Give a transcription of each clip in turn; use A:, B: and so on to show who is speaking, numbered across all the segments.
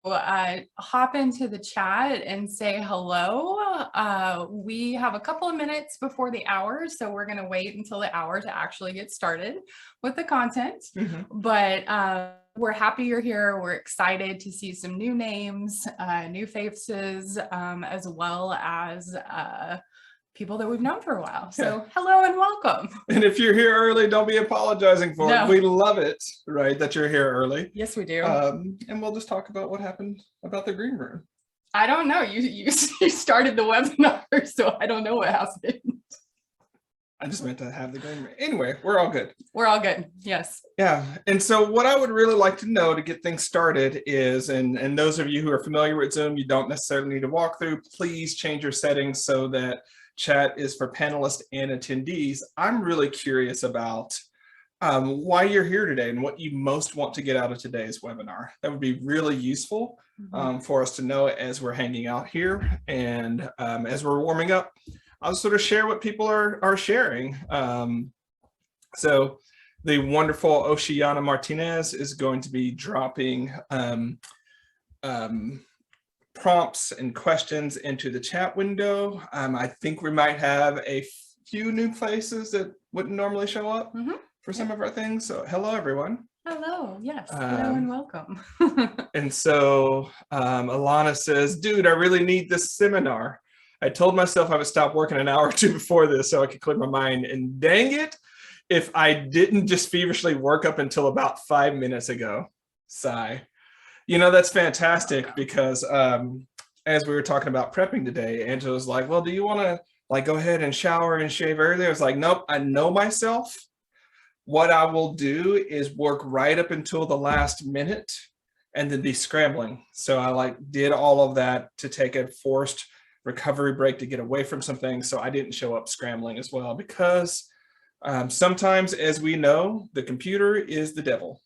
A: Hop into the chat and say hello. We have a couple of minutes before the hour, so we're going to wait until the hour to actually get started with the content. But we're happy you're here. We're excited to see some new names, new faces, as well as people that we've known for a while. So hello and welcome.
B: And if you're here early, don't be apologizing for it. We love it, right, that you're here early.
A: Yes, we do.
B: And we'll just talk about what happened about the green room.
A: I don't know. You started the webinar, so I don't know what happened.
B: I just meant to have the green room. Anyway, we're all good.
A: We're all good. Yes.
B: Yeah. And so what I would really like to know to get things started is, and those of you who are familiar with Zoom, you don't necessarily need to walk through. Please change your settings so that chat is for panelists and attendees. I'm really curious about why you're here today and what you most want to get out of today's webinar. That would be really useful for us to know as we're hanging out here and as we're warming up. I'll sort of share what people are sharing. So the wonderful Oceana Martinez is going to be dropping prompts and questions into the chat window. I think we might have a few new faces that wouldn't normally show up for some of our things. So hello, everyone.
A: Hello. Yes. Hello and welcome.
B: And so Alana says, dude, I really need this seminar. I told myself I would stop working an hour or two before this so I could clear my mind. And dang it, if I didn't just feverishly work up until about 5 minutes ago. Sigh. You know, that's fantastic because as we were talking about prepping today, Angela was like, well, do you want to like go ahead and shower and shave early? I was like, nope, I know myself. What I will do is work right up until the last minute and then be scrambling. So I like did all of that to take a forced recovery break to get away from some things. So I didn't show up scrambling as well because sometimes, as we know, the computer is the devil.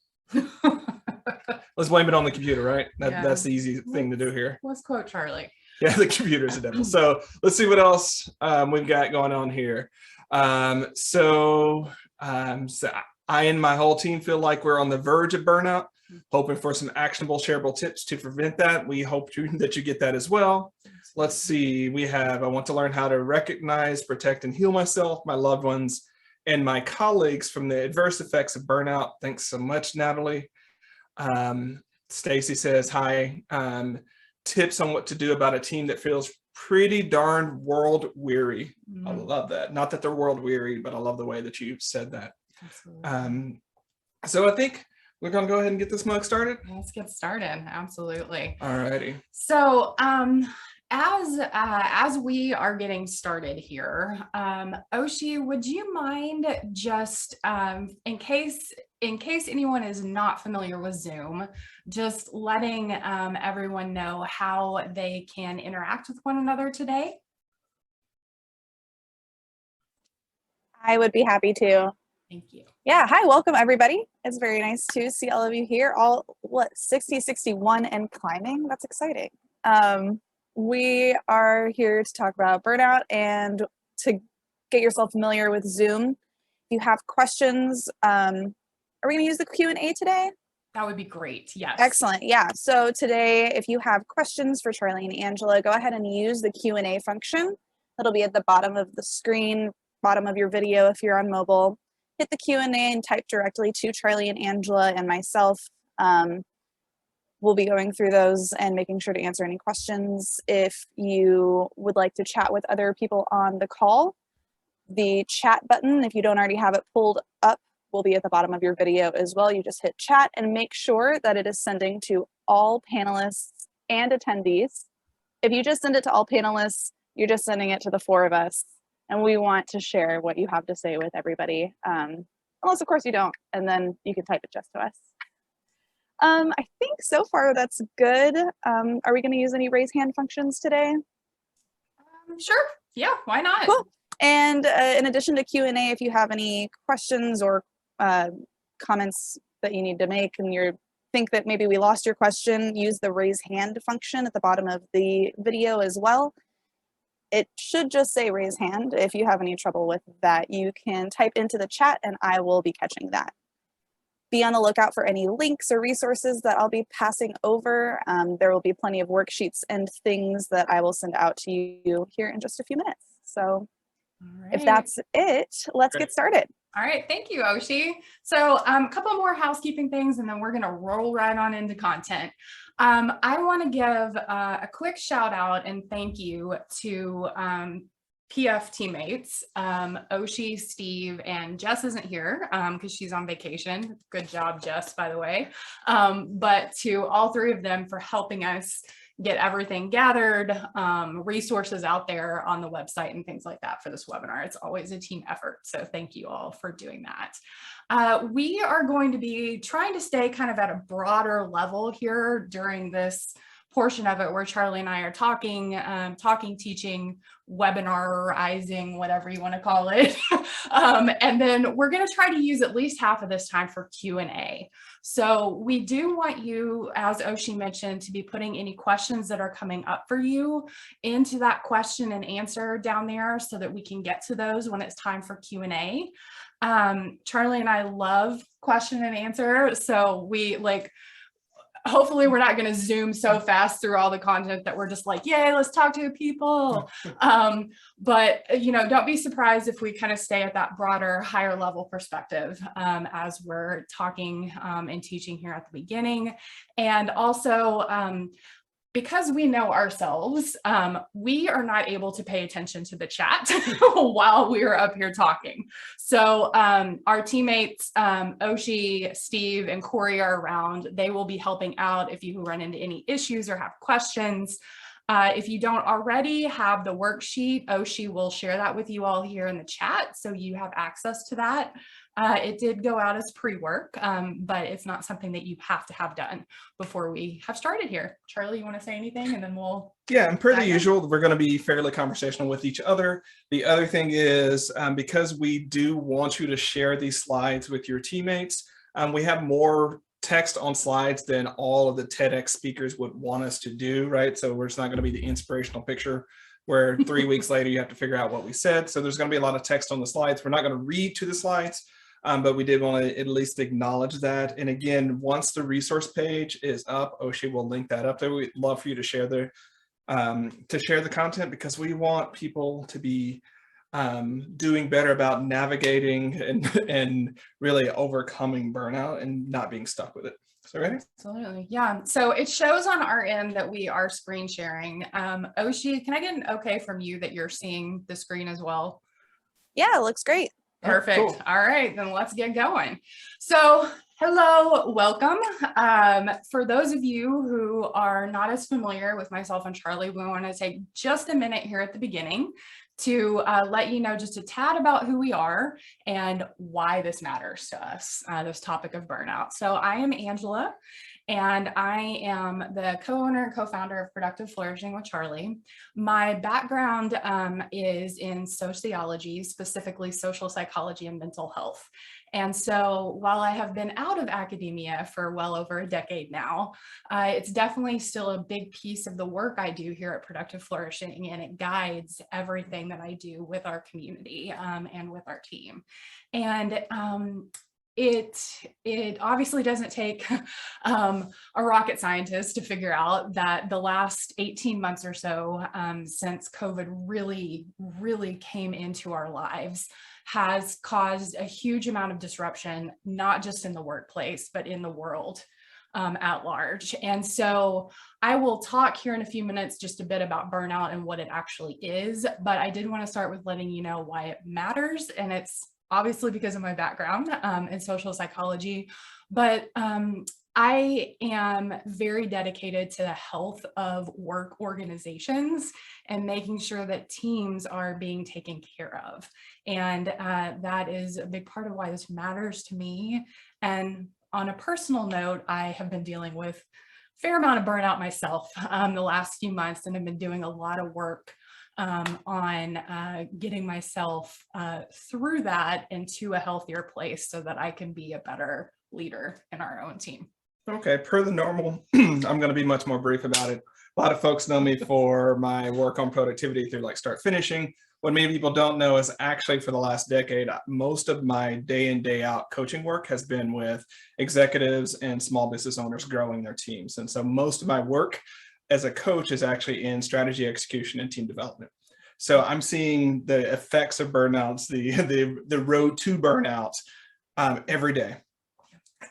B: Let's blame it on the computer, right? That's the easy thing to do here.
A: Let's quote Charlie.
B: Yeah, the computer's the devil. So let's see what else we've got going on here. So I and my whole team feel like we're on the verge of burnout, hoping for some actionable, shareable tips to prevent that. We hope that you get that as well. Let's see. We have, I want to learn how to recognize, protect, and heal myself, my loved ones, and my colleagues from the adverse effects of burnout. Thanks so much, Natalie. Stacy says, hi. Tips on what to do about a team that feels pretty darn world weary. I love that. Not that they're world weary, but I love the way that you said that. So I think we're going to go ahead and get this mug started.
A: Let's get started. Absolutely.
B: All righty.
A: So as we are getting started here, Oshi, would you mind just in case anyone is not familiar with Zoom, just letting everyone know how they can interact with one another today?
C: I would be happy to.
A: Thank you.
C: Yeah, hi, welcome everybody. It's very nice to see all of you here, all 60, 61 and climbing. That's exciting. We are here to talk about burnout and to get yourself familiar with Zoom. If you have questions, are we going to use the Q&A today?
A: That would be great. Yes.
C: Excellent. Yeah. So today, if you have questions for Charlie and Angela, go ahead and use the Q&A function. That'll be at the bottom of the screen, bottom of your video if you're on mobile. Hit the Q&A and type directly to Charlie and Angela and myself. We'll be going through those and making sure to answer any questions. If you would like to chat with other people on the call, the chat button, if you don't already have it pulled up, will be at the bottom of your video as well. You just hit chat and make sure that it is sending to all panelists and attendees. If you just send it to all panelists, you're just sending it to the 4 of us. And we want to share what you have to say with everybody. Unless of course you don't, and then you can type it just to us. I think so far that's good. Are we going to use any raise hand functions today?
A: Sure. Yeah, why not?
C: Cool. And in addition to Q&A, if you have any questions or comments that you need to make and you think that maybe we lost your question, use the raise hand function at the bottom of the video as well. It should just say raise hand. If you have any trouble with that, you can type into the chat and I will be catching that. Be on the lookout for any links or resources that I'll be passing over. There will be plenty of worksheets and things that I will send out to you here in just a few minutes. So if that's it, let's get started.
A: All right, thank you, Oshi. So a couple more housekeeping things, and then we're gonna roll right on into content. I wanna give a quick shout out and thank you to PF teammates, Oshi, Steve, and Jess isn't here because she's on vacation. Good job, Jess, by the way. But to all three of them for helping us get everything gathered, resources out there on the website and things like that for this webinar. It's always a team effort. So thank you all for doing that. We are going to be trying to stay kind of at a broader level here during this portion of it where Charlie and I are talking, teaching, webinarizing, whatever you want to call it. And then we're going to try to use at least half of this time for Q&A. So we do want you, as Oshi mentioned, to be putting any questions that are coming up for you into that question and answer down there so that we can get to those when it's time for Q&A. Charlie and I love question and answer. So hopefully we're not going to zoom so fast through all the content that we're just like, yay, let's talk to people. But, don't be surprised if we kind of stay at that broader, higher level perspective as we're talking and teaching here at the beginning. And also, because we know ourselves, we are not able to pay attention to the chat while we are up here talking. So our teammates, Oshi, Steve, and Corey are around. They will be helping out if you run into any issues or have questions. If you don't already have the worksheet, Oshi will share that with you all here in the chat, so you have access to that. It did go out as pre-work, but it's not something that you have to have done before we have started here. Charlie, you want to say anything, and then we'll...
B: Yeah, and per the usual, we're going to be fairly conversational with each other. The other thing is, because we do want you to share these slides with your teammates, we have more text on slides than all of the TEDx speakers would want us to do, right? So we're just not going to be the inspirational picture where 3 weeks later you have to figure out what we said. So there's going to be a lot of text on the slides. We're not going to read to the slides, but we did want to at least acknowledge that. And again, once the resource page is up, Oshi will link that up there. We'd love for you to share the content, because we want people to be doing better about navigating and really overcoming burnout and not being stuck with it. So ready?
A: Absolutely. Yeah. So it shows on our end that we are screen sharing. Oshi, can I get an okay from you that you're seeing the screen as well?
C: Yeah, it looks great.
A: Perfect.
B: Cool.
A: All right, then let's get going. So hello, welcome. For those of you who are not as familiar with myself and Charlie, we want to take just a minute here at the beginning to let you know just a tad about who we are and why this matters to us, this topic of burnout. So I am Angela, and I am the co-owner and co-founder of Productive Flourishing with Charlie. My background is in sociology, specifically social psychology and mental health. And so while I have been out of academia for well over a decade now, it's definitely still a big piece of the work I do here at Productive Flourishing, and it guides everything that I do with our community and with our team. And it obviously doesn't take a rocket scientist to figure out that the last 18 months or so since COVID really came into our lives has caused a huge amount of disruption, not just in the workplace, but in the world at large. And so I will talk here in a few minutes just a bit about burnout and what it actually is, but I did want to start with letting you know why it matters. And it's obviously because of my background in social psychology, but I am very dedicated to the health of work organizations and making sure that teams are being taken care of. And that is a big part of why this matters to me. And on a personal note, I have been dealing with a fair amount of burnout myself the last few months, and have been doing a lot of work on getting myself through that into a healthier place so that I can be a better leader in our own team.
B: Okay, per the normal, I'm going to be much more brief about it. A lot of folks know me for my work on productivity through like Start Finishing, what many people don't know is actually for the last decade, most of my day in, day out coaching work has been with executives and small business owners growing their teams. And so most of my work as a coach is actually in strategy execution and team development. So I'm seeing the effects of burnouts, the road to burnout every day.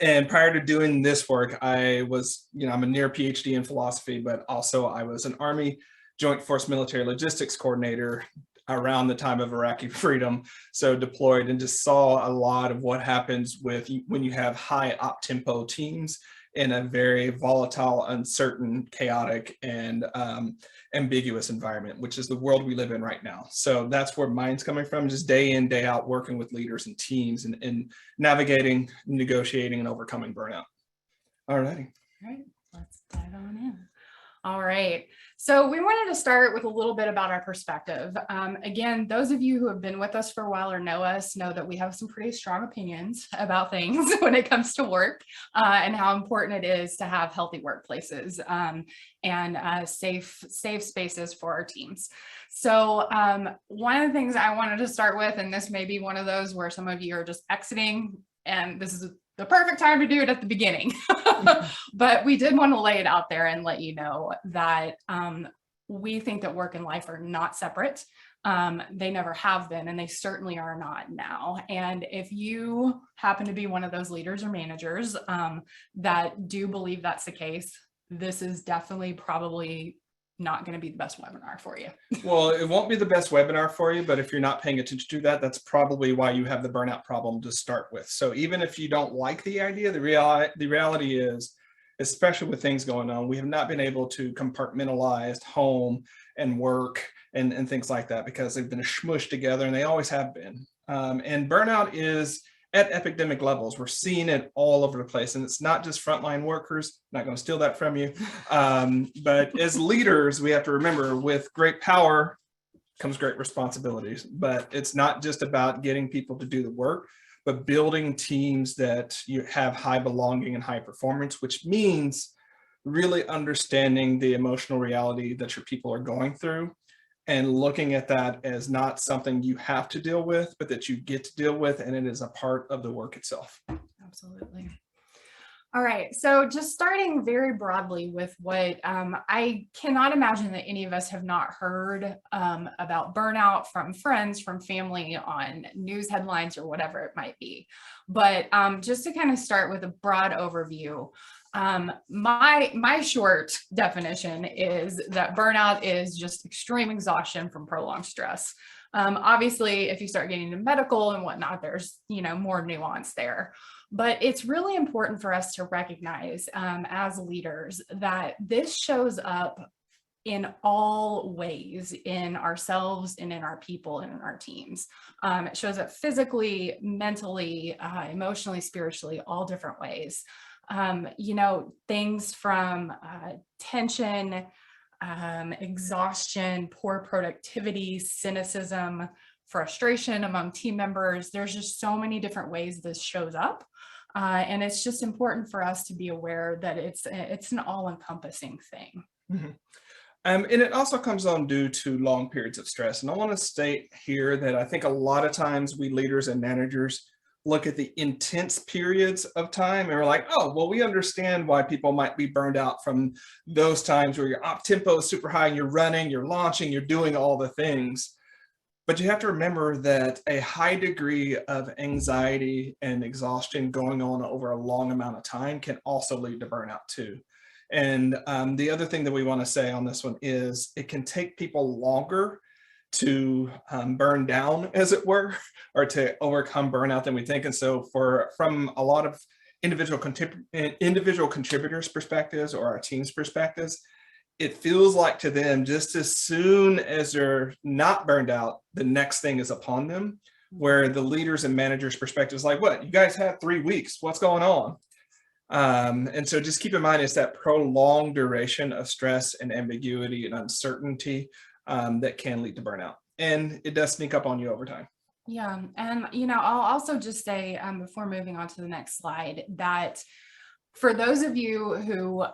B: And prior to doing this work, I was, I'm a near PhD in philosophy, but also I was an Army Joint Force Military Logistics Coordinator around the time of Iraqi freedom. So deployed and just saw a lot of what happens when you have high op tempo teams in a very volatile, uncertain, chaotic, and ambiguous environment, which is the world we live in right now. So that's where mine's coming from, just day in, day out, working with leaders and teams and navigating, negotiating, and overcoming burnout. All righty.
A: All right, let's dive on in. All right. So we wanted to start with a little bit about our perspective. Again, those of you who have been with us for a while or know us know that we have some pretty strong opinions about things when it comes to work and how important it is to have healthy workplaces and safe spaces for our teams. So one of the things I wanted to start with, and this may be one of those where some of you are just exiting, and this is the perfect time to do it at the beginning. But we did want to lay it out there and let you know that we think that work and life are not separate. They never have been, and they certainly are not now. And if you happen to be one of those leaders or managers that do believe that's the case, this is definitely probably not going to be the best webinar for you.
B: Well, it won't be the best webinar for you, but if you're not paying attention to that, that's probably why you have the burnout problem to start with. So even if you don't like the idea, the reality is, especially with things going on, we have not been able to compartmentalize home and work and things like that because they've been smushed together, and they always have been. And burnout is at epidemic levels. We're seeing it all over the place, and it's not just frontline workers. I'm not going to steal that from you. But as leaders, we have to remember, with great power comes great responsibilities. But it's not just about getting people to do the work, but building teams that you have high belonging and high performance, which means really understanding the emotional reality that your people are going through and looking at that as not something you have to deal with, but that you get to deal with, and it is a part of the work itself.
A: Absolutely. All right, so just starting very broadly with what I cannot imagine that any of us have not heard about burnout from friends, from family, on news headlines or whatever it might be. But just to kind of start with a broad overview, my short definition is that burnout is just extreme exhaustion from prolonged stress. Obviously, if you start getting into medical and whatnot, there's, more nuance there. But it's really important for us to recognize as leaders that this shows up in all ways, in ourselves and in our people and in our teams. It shows up physically, mentally, emotionally, spiritually, all different ways. Things from tension, exhaustion, poor productivity, cynicism, frustration among team members. There's just so many different ways this shows up. And it's just important for us to be aware that it's an all-encompassing thing.
B: Mm-hmm. And it also comes on due to long periods of stress. And I want to state here that I think a lot of times we leaders and managers look at the intense periods of time and we're like, oh, well, we understand why people might be burned out from those times where your op tempo is super high and you're running, you're launching, you're doing all the things. But you have to remember that a high degree of anxiety and exhaustion going on over a long amount of time can also lead to burnout too. And the other thing that we want to say on this one is it can take people longer to burn down, as it were, or to overcome burnout than we think. And so from a lot of individual contributors' perspectives or our team's perspectives, it feels like to them, just as soon as they're not burned out, the next thing is upon them, where the leaders and managers' perspective is like, what, you guys have 3 weeks, what's going on? And so just keep in mind, it's that prolonged duration of stress and ambiguity and uncertainty that can lead to burnout. And it does sneak up on you over time.
A: Yeah. And, I'll also just say before moving on to the next slide that for those of you who,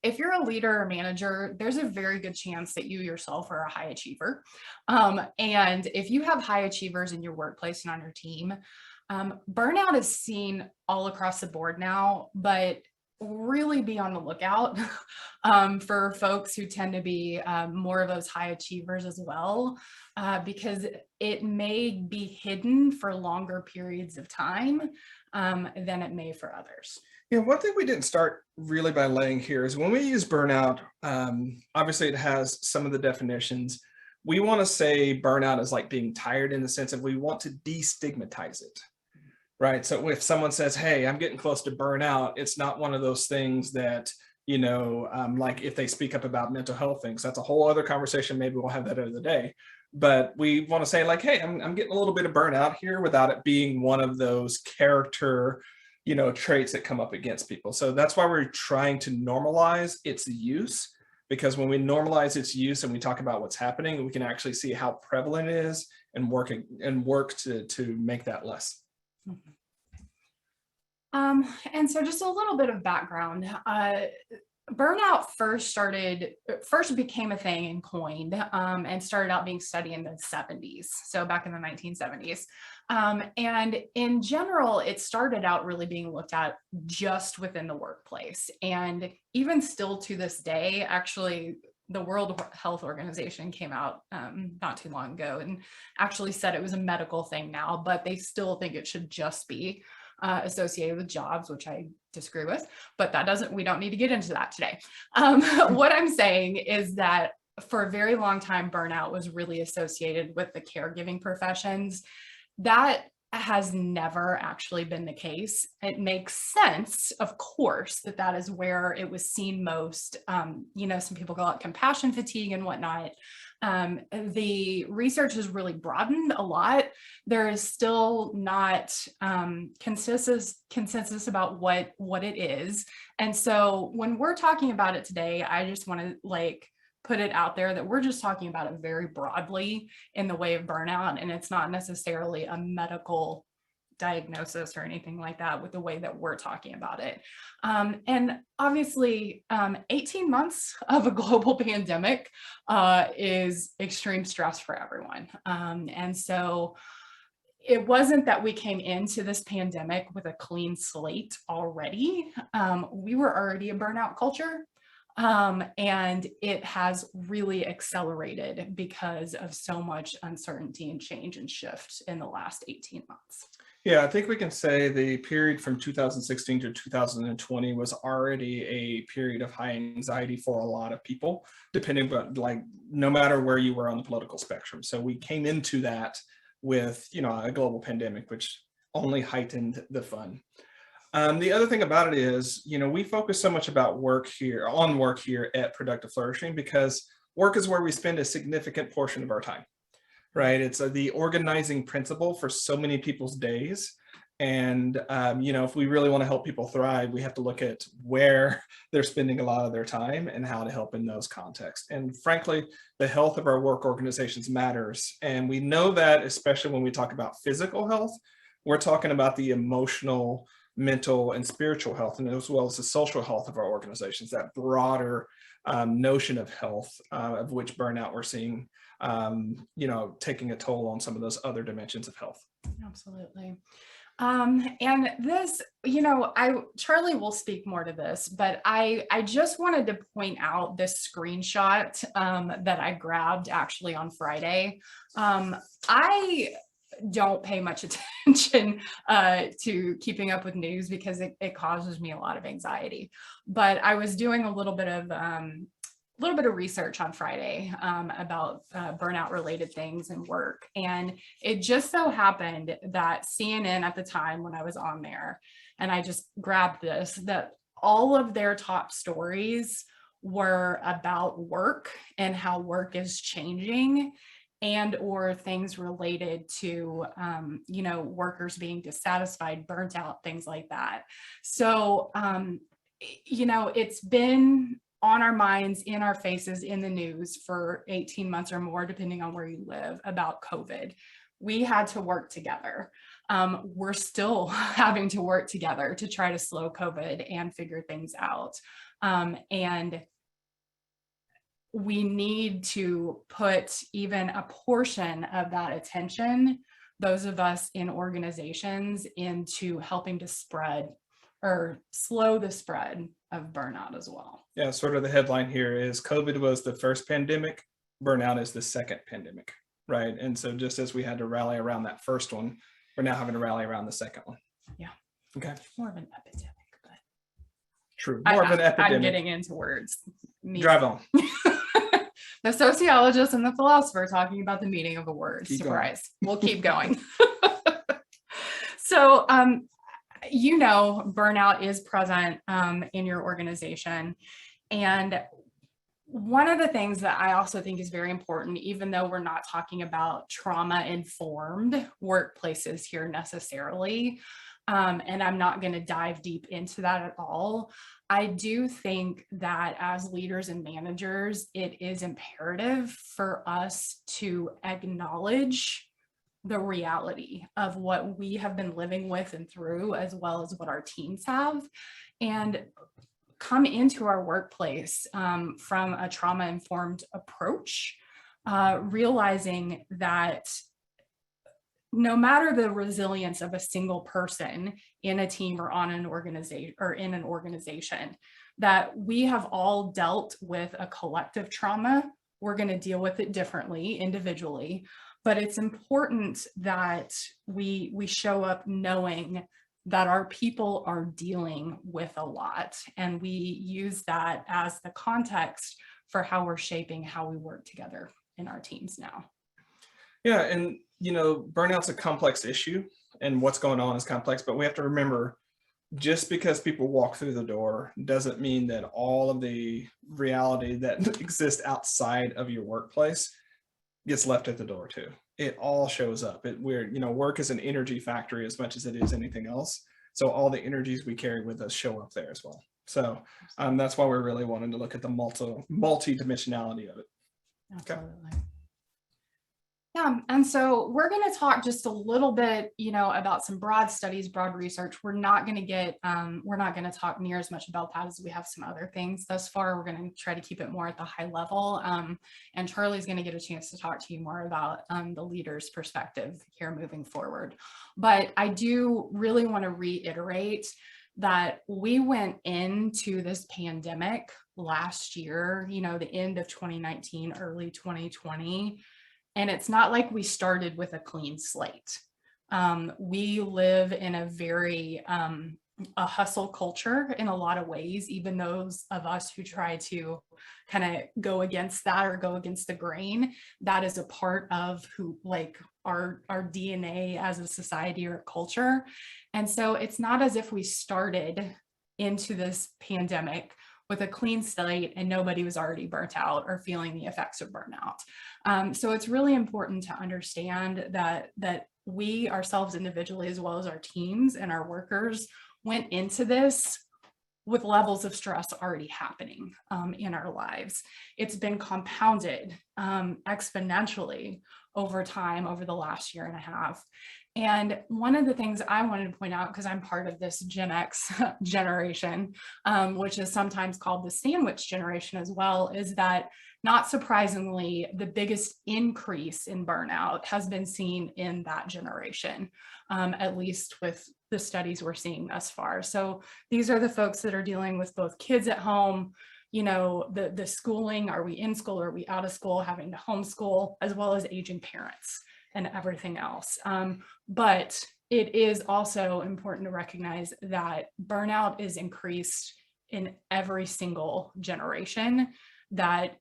A: if you're a leader or manager, there's a very good chance that you yourself are a high achiever. And if you have high achievers in your workplace and on your team, burnout is seen all across the board now, but really be on the lookout for folks who tend to be more of those high achievers as well, because it may be hidden for longer periods of time than it may for others.
B: Yeah, one thing we didn't start really by laying here is when we use burnout, obviously it has some of the definitions. We want to say burnout is like being tired in the sense of we want to destigmatize it, right? So if someone says, hey, I'm getting close to burnout, it's not one of those things that, like if they speak up about mental health things, that's a whole other conversation. Maybe we'll have that other day. But we want to say like, hey, I'm getting a little bit of burnout here without it being one of those character traits that come up against people. So that's why we're trying to normalize its use, because when we normalize its use and we talk about what's happening, we can actually see how prevalent it is and work to make that less.
A: And so just a little bit of background. Burnout first became a thing and coined and started out being studied in the 70s. So back in the 1970s. And in general, it started out really being looked at just within the workplace. And even still to this day, actually, the World Health Organization came out not too long ago and actually said it was a medical thing now, but they still think it should just be associated with jobs, which I disagree with, but we don't need to get into that today. What I'm saying is that for a very long time, burnout was really associated with the caregiving professions. That has never actually been the case. It makes sense, of course, that is where it was seen most. Some people call it compassion fatigue and whatnot. The research has really broadened a lot. There is still not consensus about what it is. And so when we're talking about it today, I just want to put it out there that we're just talking about it very broadly in the way of burnout. And it's not necessarily a medical diagnosis or anything like that with the way that we're talking about it. And obviously 18 months of a global pandemic is extreme stress for everyone. And so it wasn't that we came into this pandemic with a clean slate already. We were already a burnout culture. And it has really accelerated because of so much uncertainty and change and shift in the last 18 months.
B: Yeah, I think we can say the period from 2016 to 2020 was already a period of high anxiety for a lot of people, depending on no matter where you were on the political spectrum. So we came into that with, a global pandemic, which only heightened the fun. The other thing about it is, we focus so much about work here at Productive Flourishing because work is where we spend a significant portion of our time, right? It's the organizing principle for so many people's days. And, if we really want to help people thrive, we have to look at where they're spending a lot of their time and how to help in those contexts. And frankly, the health of our work organizations matters. And we know that, especially when we talk about physical health, we're talking about the emotional, mental, and spiritual health, and as well as the social health of our organizations, that broader notion of health, of which burnout we're seeing, taking a toll on some of those other dimensions of health.
A: Absolutely. And this, Charlie will speak more to this, but I just wanted to point out this screenshot that I grabbed actually on Friday. I don't pay much attention to keeping up with news because it causes me a lot of anxiety. But I was doing a little bit of research on Friday about burnout related things and work. And it just so happened that CNN at the time when I was on there, and I just grabbed this, that all of their top stories were about work and how work is changing and or things related to, workers being dissatisfied, burnt out, things like that. So, it's been on our minds, in our faces, in the news for 18 months or more, depending on where you live, about COVID. We had to work together. we're still having to work together to try to slow COVID and figure things out. And we need to put even a portion of that attention, those of us in organizations, into helping to spread or slow the spread of burnout as well.
B: Yeah, sort of the headline here is COVID was the first pandemic, burnout is the second pandemic, right? And so just as we had to rally around that first one, we're now having to rally around the second one.
A: Yeah.
B: Okay.
A: More of an epidemic, but
B: true. More of an epidemic.
A: I'm getting into words.
B: Drive on.
A: The sociologist and the philosopher talking about the meaning of a word.
B: Keep
A: Surprise. We'll keep going. So, burnout is present in your organization. And one of the things that I also think is very important, even though we're not talking about trauma-informed workplaces here necessarily, and I'm not going to dive deep into that at all, I do think that as leaders and managers, it is imperative for us to acknowledge the reality of what we have been living with and through, as well as what our teams have, and come into our workplace from a trauma-informed approach, realizing that no matter the resilience of a single person in a team or on an organization or in an organization, that we have all dealt with a collective trauma. We're going to deal with it differently individually, but it's important that we show up knowing that our people are dealing with a lot, and we use that as the context for how we're shaping how we work together in our teams now.
B: Yeah, and burnout's a complex issue, and what's going on is complex, but we have to remember, just because people walk through the door doesn't mean that all of the reality that exists outside of your workplace gets left at the door too. It all shows up. Work is an energy factory as much as it is anything else. So all the energies we carry with us show up there as well. So that's why we're really wanting to look at the multi-dimensionality of it.
A: Absolutely. Okay. Yeah, and so we're going to talk just a little bit, about some broad studies, broad research. We're not going to talk near as much about that as we have some other things thus far. We're going to try to keep it more at the high level. And Charlie's going to get a chance to talk to you more about the leader's perspective here moving forward. But I do really want to reiterate that we went into this pandemic last year, the end of 2019, early 2020. And it's not like we started with a clean slate. We live in a very a hustle culture in a lot of ways, even those of us who try to kind of go against that or go against the grain. That is a part of our DNA as a society or culture. And so it's not as if we started into this pandemic with a clean slate and nobody was already burnt out or feeling the effects of burnout. So it's really important to understand that we ourselves individually, as well as our teams and our workers, went into this with levels of stress already happening in our lives. It's been compounded exponentially over time, over the last year and a half. And one of the things I wanted to point out, because I'm part of this Gen X generation, which is sometimes called the sandwich generation as well, is that not surprisingly, the biggest increase in burnout has been seen in that generation, at least with the studies we're seeing thus far. So these are the folks that are dealing with both kids at home, the schooling, are we in school, are we out of school, having to homeschool, as well as aging parents and everything else. But it is also important to recognize that burnout is increased in every single generation that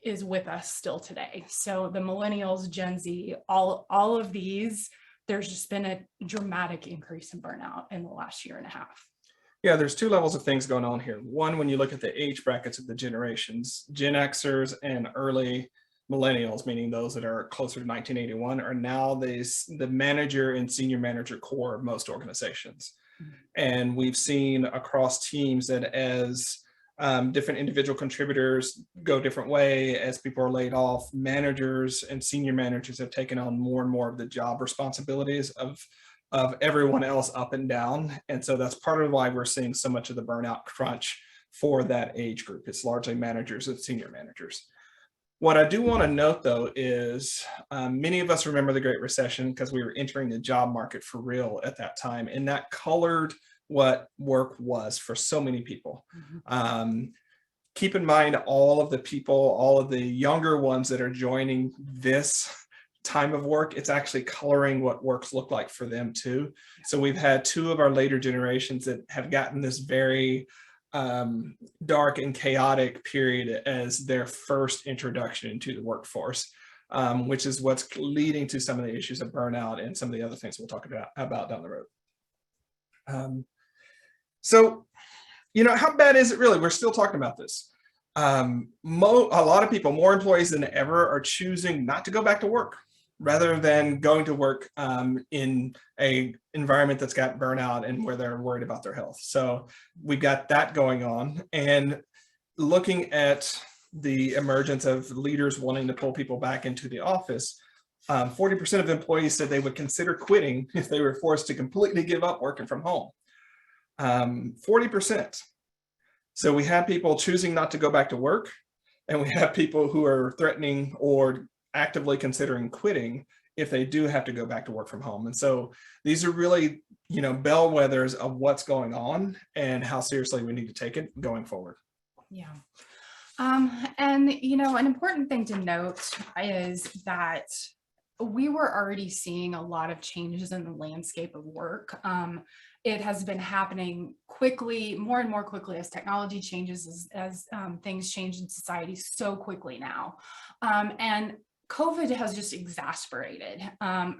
A: is with us still today. So the millennials, Gen Z, all of these, there's just been a dramatic increase in burnout in the last year and a half.
B: Yeah, there's two levels of things going on here. One, when you look at the age brackets of the generations, Gen Xers and early millennials, meaning those that are closer to 1981, are now the manager and senior manager core of most organizations. Mm-hmm. And we've seen across teams that as different individual contributors go different way, as people are laid off, managers and senior managers have taken on more and more of the job responsibilities of of everyone else up and down. And so that's part of why we're seeing so much of the burnout crunch for that age group. It's largely managers and senior managers. What I do want to note, though, is many of us remember the Great Recession because we were entering the job market for real at that time, and that colored what work was for so many people. Keep in mind all of the people, all of the younger ones that are joining this time of work, it's actually coloring what works look like for them too. So we've had two of our later generations that have gotten this very dark and chaotic period as their first introduction into the workforce, which is what's leading to some of the issues of burnout and some of the other things we'll talk about down the road. So, how bad is it really? We're still talking about this. A lot of people, more employees than ever, are choosing not to go back to work rather than going to work in a environment that's got burnout and where they're worried about their health. So we've got that going on, and looking at the emergence of leaders wanting to pull people back into the office. 40% of employees said they would consider quitting if they were forced to completely give up working from home. 40%. So we have people choosing not to go back to work, and we have people who are threatening or actively considering quitting if they do have to go back to work from home. And so these are really, bellwethers of what's going on and how seriously we need to take it going forward.
A: Yeah. And, an important thing to note is that we were already seeing a lot of changes in the landscape of work. It has been happening quickly, more and more quickly as technology changes, as things change in society so quickly now. And COVID has just exacerbated, the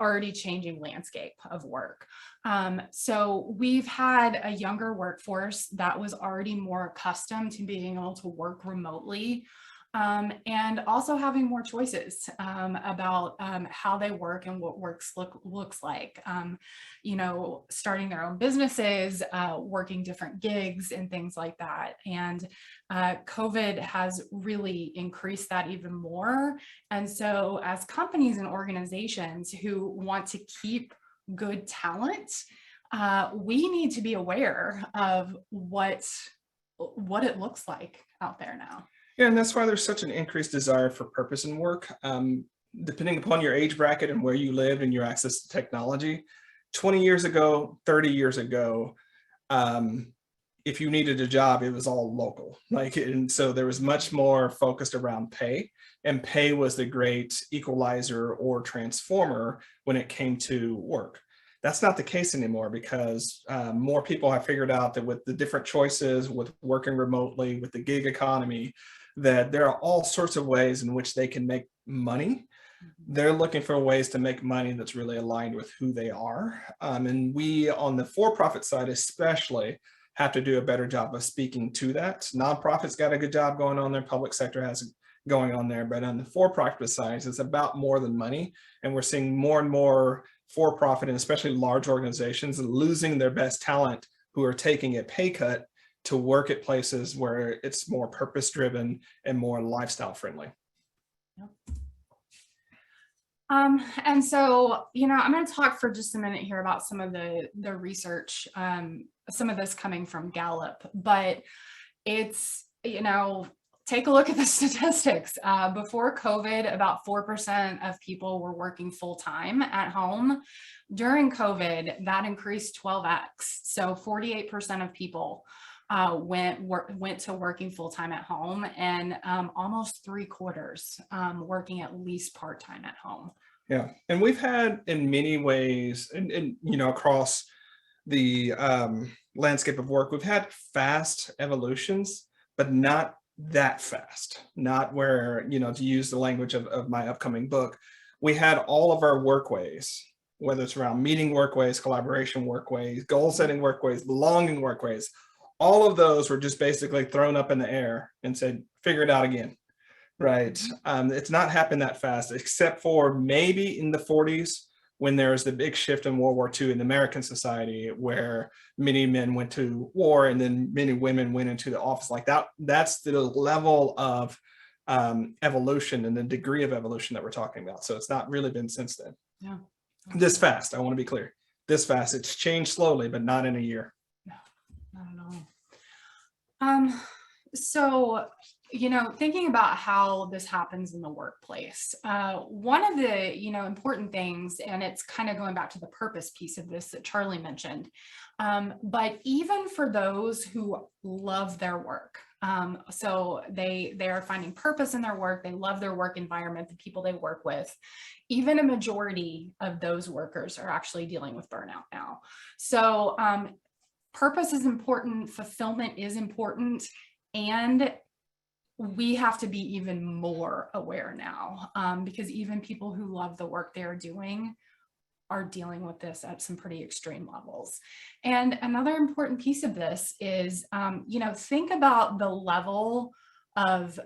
A: already changing landscape of work. So we've had a younger workforce that was already more accustomed to being able to work remotely. And also having more choices about how they work and what looks like, starting their own businesses, working different gigs and things like that. And COVID has really increased that even more. And so as companies and organizations who want to keep good talent, we need to be aware of what it looks like out there now.
B: Yeah, and that's why there's such an increased desire for purpose in work. Depending upon your age bracket and where you live and your access to technology, 20 years ago, 30 years ago, if you needed a job, it was all local. And so there was much more focused around pay, and pay was the great equalizer or transformer when it came to work. That's not the case anymore because more people have figured out that with the different choices, with working remotely, with the gig economy, that there are all sorts of ways in which they can make money. They're looking for ways to make money that's really aligned with who they are. And we, on the for-profit side especially, have to do a better job of speaking to that. Nonprofits got a good job going on there. Public sector has it going on there. But on the for-profit side, it's about more than money. And we're seeing more and more for-profit and especially large organizations losing their best talent who are taking a pay cut to work at places where it's more purpose-driven and more lifestyle friendly.
A: Yep. And so, I'm going to talk for just a minute here about some of the research, some of this coming from Gallup, but it's, take a look at the statistics. Before COVID, about 4% of people were working full-time at home. During COVID, that increased 12x. So 48% of people went to working full-time at home, and almost 3/4 working at least part-time at home.
B: Yeah, and we've had in many ways, and across the landscape of work, we've had fast evolutions, but not that fast. Not where, to use the language of my upcoming book, we had all of our workways, whether it's around meeting workways, collaboration workways, goal setting workways, belonging workways, all of those were just basically thrown up in the air and said, figure it out again, right? It's not happened that fast, except for maybe in the 40s when there was the big shift in World War II in American society, where many men went to war and then many women went into the office like that. That's the level of evolution and the degree of evolution that we're talking about. So it's not really been since then.
A: Yeah.
B: This fast, I want to be clear. This fast, it's changed slowly, but not in a year.
A: No, not at all. So, thinking about how this happens in the workplace, one of the, important things, and it's kind of going back to the purpose piece of this that Charlie mentioned, but even for those who love their work, so they are finding purpose in their work, they love their work environment, the people they work with, even a majority of those workers are actually dealing with burnout now. So purpose is important, fulfillment is important, and we have to be even more aware now, because even people who love the work they're doing are dealing with this at some pretty extreme levels. And another important piece of this is, think about the level of,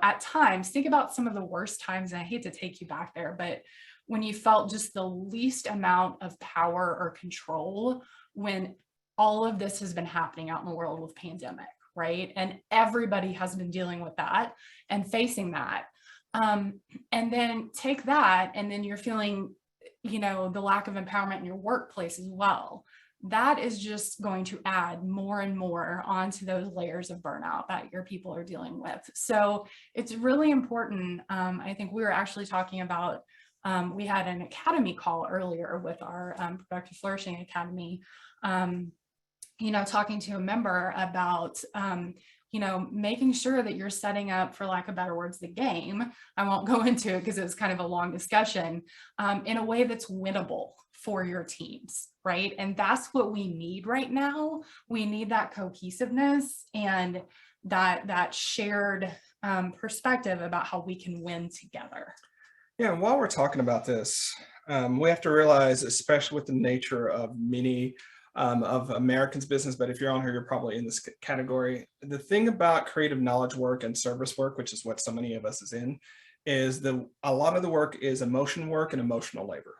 A: at times, think about some of the worst times, and I hate to take you back there, but when you felt just the least amount of power or control when all of this has been happening out in the world with pandemic, right? And everybody has been dealing with that and facing that. And then take that, and then you're feeling, the lack of empowerment in your workplace as well. That is just going to add more and more onto those layers of burnout that your people are dealing with. So it's really important. I think we were actually talking about, we had an academy call earlier with our Productive Flourishing Academy, talking to a member about, making sure that you're setting up, for lack of better words, the game. I won't go into it because it was kind of a long discussion, in a way that's winnable for your teams, right? And that's what we need right now. We need that cohesiveness and that shared perspective about how we can win together.
B: Yeah, and while we're talking about this, we have to realize, especially with the nature of many of Americans' business, but if you're on here, you're probably in this category. The thing about creative knowledge work and service work, which is what so many of us is in, is a lot of the work is emotion work and emotional labor.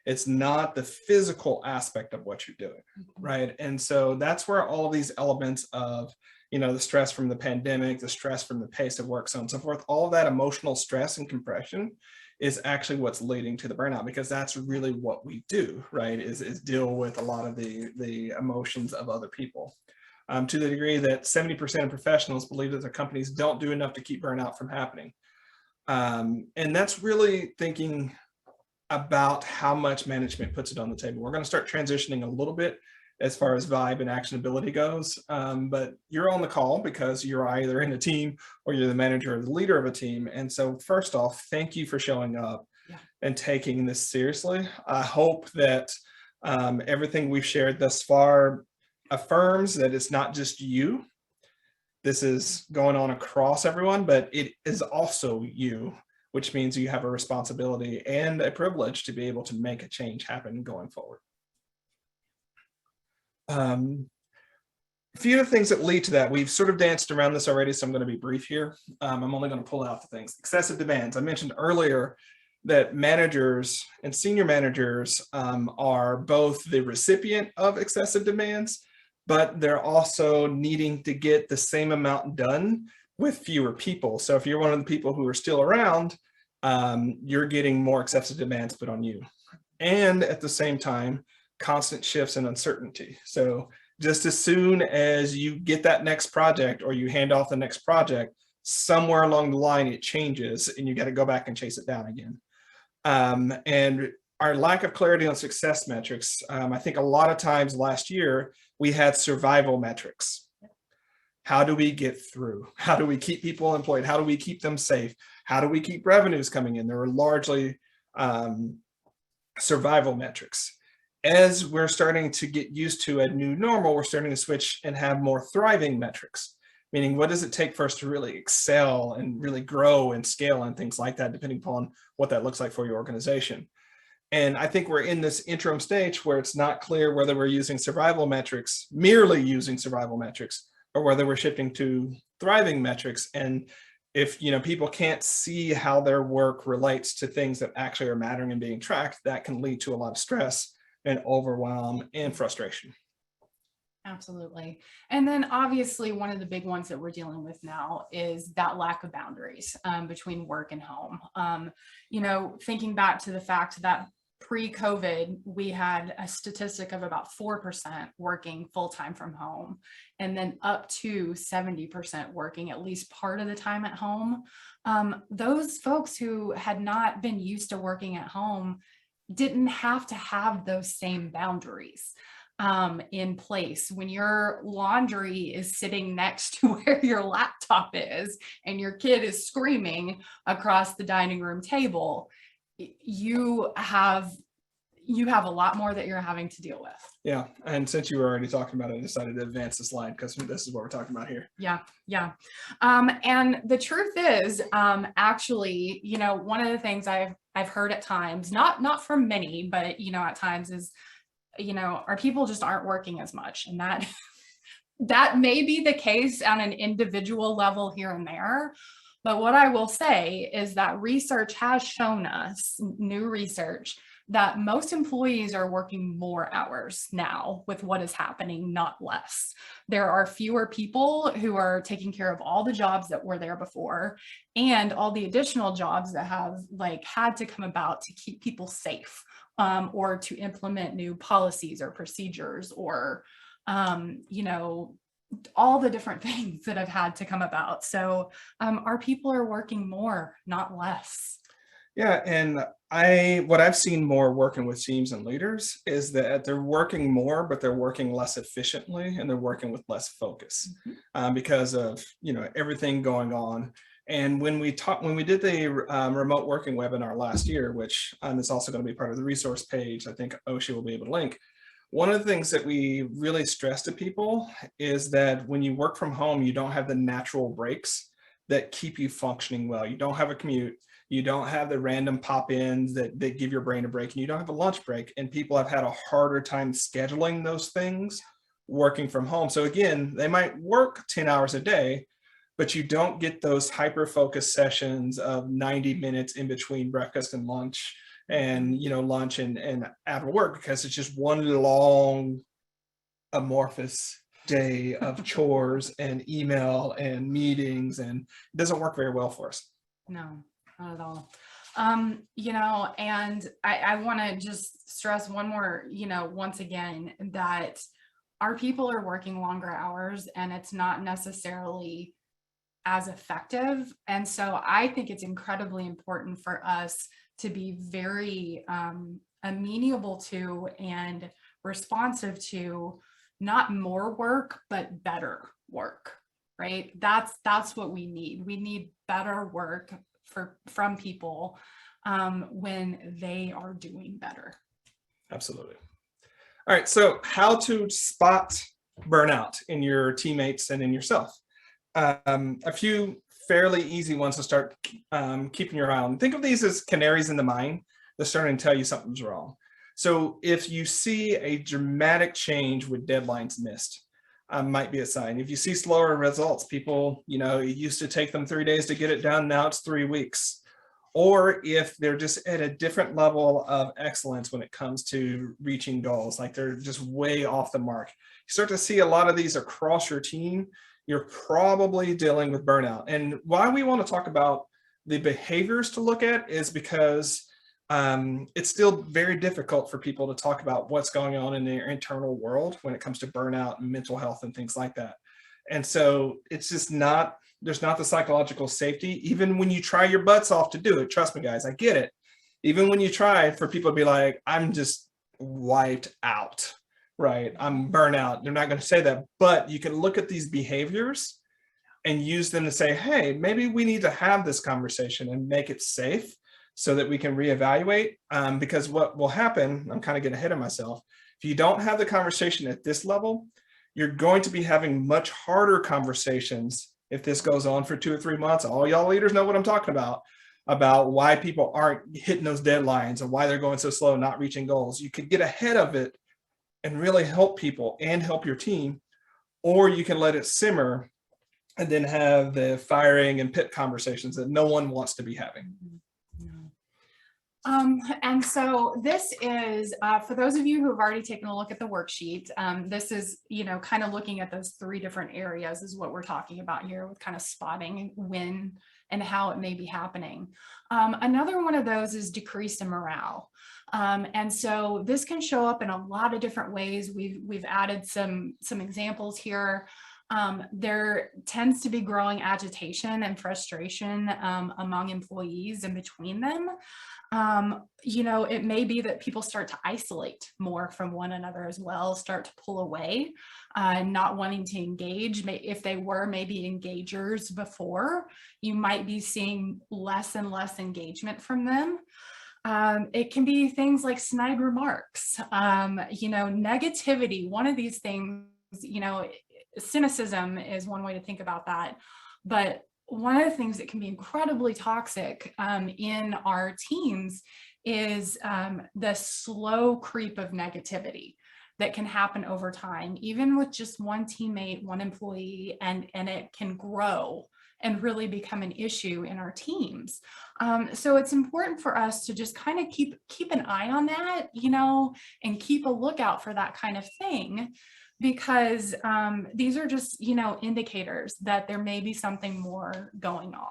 B: It's not the physical aspect of what you're doing, right? And so that's where all of these elements of, the stress from the pandemic, the stress from the pace of work, so on and so forth, all of that emotional stress and compression is actually what's leading to the burnout, because that's really what we do, right? Is deal with a lot of the emotions of other people, to the degree that 70% of professionals believe that their companies don't do enough to keep burnout from happening. And that's really thinking about how much management puts it on the table. We're going to start transitioning a little bit as far as vibe and actionability goes. But you're on the call because you're either in a team or you're the manager or the leader of a team. And so first off, thank you for showing up and taking this seriously. I hope that everything we've shared thus far affirms that it's not just you. This is going on across everyone, but it is also you, which means you have a responsibility and a privilege to be able to make a change happen going forward. A few of the things that lead to that, we've sort of danced around this already, so I'm going to be brief here. I'm only going to pull out the things. Excessive demands. I mentioned earlier that managers and senior managers are both the recipient of excessive demands, but they're also needing to get the same amount done with fewer people. So if you're one of the people who are still around, you're getting more excessive demands put on you. And at the same time, constant shifts and uncertainty. So just as soon as you get that next project or you hand off the next project, somewhere along the line it changes and you got to go back and chase it down again. And our lack of clarity on success metrics, I think a lot of times last year we had survival metrics. How do we get through? How do we keep people employed? How do we keep them safe? How do we keep revenues coming in? There were largely survival metrics. As we're starting to get used to a new normal, we're starting to switch and have more thriving metrics, meaning what does it take for us to really excel and really grow and scale and things like that, depending upon what that looks like for your organization. And I think we're in this interim stage where it's not clear whether we're using survival metrics, merely using survival metrics, or whether we're shifting to thriving metrics. And if people can't see how their work relates to things that actually are mattering and being tracked, that can lead to a lot of stress and overwhelm and frustration.
A: Absolutely. And then obviously one of the big ones that we're dealing with now is that lack of boundaries between work and home. Thinking back to the fact that pre-COVID, we had a statistic of about 4% working full-time from home, and then up to 70% working at least part of the time at home. Those folks who had not been used to working at home didn't have to have those same boundaries in place. When your laundry is sitting next to where your laptop is and your kid is screaming across the dining room table, you have a lot more that you're having to deal with.
B: Yeah. And since you were already talking about it, I decided to advance the slide because this is what we're talking about here.
A: Yeah. And the truth is, actually, one of the things I've heard at times, not from many, but at times is, our people just aren't working as much. And that may be the case on an individual level here and there. But what I will say is that research has shown us, new research, that most employees are working more hours now with what is happening, not less. There are fewer people who are taking care of all the jobs that were there before, and all the additional jobs that have had to come about to keep people safe, or to implement new policies or procedures, or all the different things that have had to come about. So our people are working more, not less.
B: Yeah, and what I've seen more working with teams and leaders is that they're working more, but they're working less efficiently, and they're working with less focus because of everything going on. And when we did the remote working webinar last year, which is also going to be part of the resource page, I think Oshi will be able to link. One of the things that we really stress to people is that when you work from home, you don't have the natural breaks that keep you functioning well. You don't have a commute. You don't have the random pop-ins that give your brain a break, and you don't have a lunch break. And people have had a harder time scheduling those things working from home. So again, they might work 10 hours a day, but you don't get those hyper-focused sessions of 90 minutes in between breakfast and lunch, and lunch and after work, because it's just one long amorphous day of chores and email and meetings, and it doesn't work very well for us.
A: No, not at all. And I want to just stress one more, once again, that our people are working longer hours, and it's not necessarily as effective. And so I think it's incredibly important for us to be very amenable to and responsive to not more work, but better work, right? That's what we need. We need better work from people when they are doing better.
B: Absolutely. All right, so how to spot burnout in your teammates and in yourself. A few fairly easy ones to start keeping your eye on. Think of these as canaries in the mine that starting to tell you something's wrong. So if you see a dramatic change with deadlines missed, might be a sign. If you see slower results, people, it used to take them 3 days to get it done, now it's 3 weeks. Or if they're just at a different level of excellence when it comes to reaching goals, like they're just way off the mark. You start to see a lot of these across your team, you're probably dealing with burnout. And why we want to talk about the behaviors to look at is because it's still very difficult for people to talk about what's going on in their internal world when it comes to burnout and mental health and things like that. And so it's just there's not the psychological safety, even when you try your butts off to do it. Trust me, guys, I get it. Even when you try, for people to be like, I'm just wiped out, right? I'm burnout. They're not going to say that, but you can look at these behaviors and use them to say, hey, maybe we need to have this conversation and make it safe so that we can reevaluate. Because what will happen, I'm kind of getting ahead of myself, if you don't have the conversation at this level, you're going to be having much harder conversations if this goes on for 2 or 3 months. All y'all leaders know what I'm talking about why people aren't hitting those deadlines and why they're going so slow and not reaching goals. You could get ahead of it and really help people and help your team, or you can let it simmer and then have the firing and pit conversations that no one wants to be having.
A: And so this is, for those of you who have already taken a look at the worksheet, this is, kind of looking at those 3 different areas is what we're talking about here with kind of spotting when and how it may be happening. Another one of those is decreased in morale. And so this can show up in a lot of different ways. We've added some examples here. There tends to be growing agitation and frustration among employees and between them. It may be that people start to isolate more from one another as well, start to pull away, not wanting to engage. If they were maybe engagers before, you might be seeing less and less engagement from them. It can be things like snide remarks, negativity. One of these things, cynicism is one way to think about that. But one of the things that can be incredibly toxic in our teams is the slow creep of negativity that can happen over time, even with just one teammate, one employee, and it can grow and really become an issue in our teams. So it's important for us to just kind of keep an eye on that, and keep a lookout for that kind of thing, because these are just, indicators that there may be something more going on.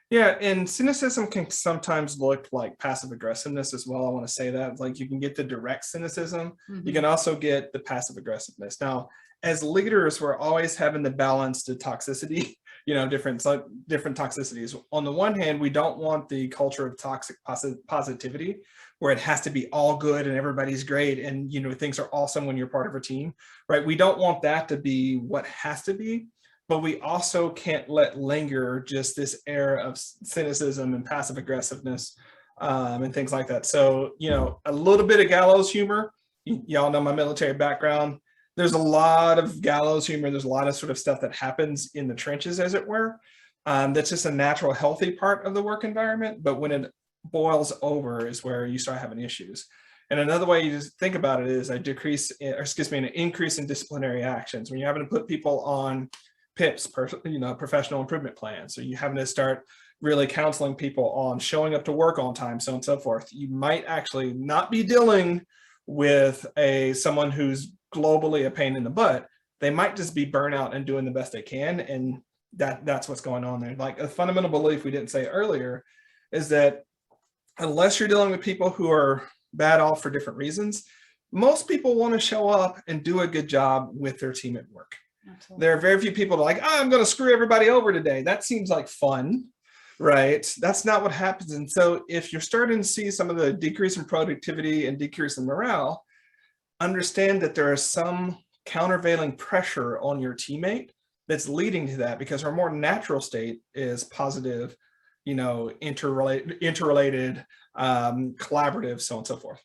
B: Yeah, and cynicism can sometimes look like passive aggressiveness as well. I want to say that, like, you can get the direct cynicism. You can also get the passive aggressiveness. Now, as leaders, we're always having to balance the toxicity, different toxicities. On the one hand, we don't want the culture of toxic positivity where it has to be all good and everybody's great and, things are awesome when you're part of a team, right? We don't want that to be what has to be. But we also can't let linger just this air of cynicism and passive aggressiveness and things like that. So, a little bit of gallows humor. Y'all know my military background. There's a lot of gallows humor. There's a lot of sort of stuff that happens in the trenches, as it were. That's just a natural, healthy part of the work environment. But when it boils over is where you start having issues. And another way you just think about it is an increase in disciplinary actions. When you're having to put people on PIPs, professional improvement plans. So you're having to start really counseling people on showing up to work on time, so on and so forth. You might actually not be dealing with someone who's globally a pain in the butt. They might just be burnout and doing the best they can. And that's what's going on there. Like, a fundamental belief we didn't say earlier is that unless you're dealing with people who are bad off for different reasons, most people want to show up and do a good job with their team at work. Absolutely. There are very few people that are like, I'm going to screw everybody over today. That seems like fun, right? That's not what happens. And so if you're starting to see some of the decrease in productivity and decrease in morale, understand that there is some countervailing pressure on your teammate that's leading to that, because our more natural state is positive, interrelated, collaborative, so on and so forth.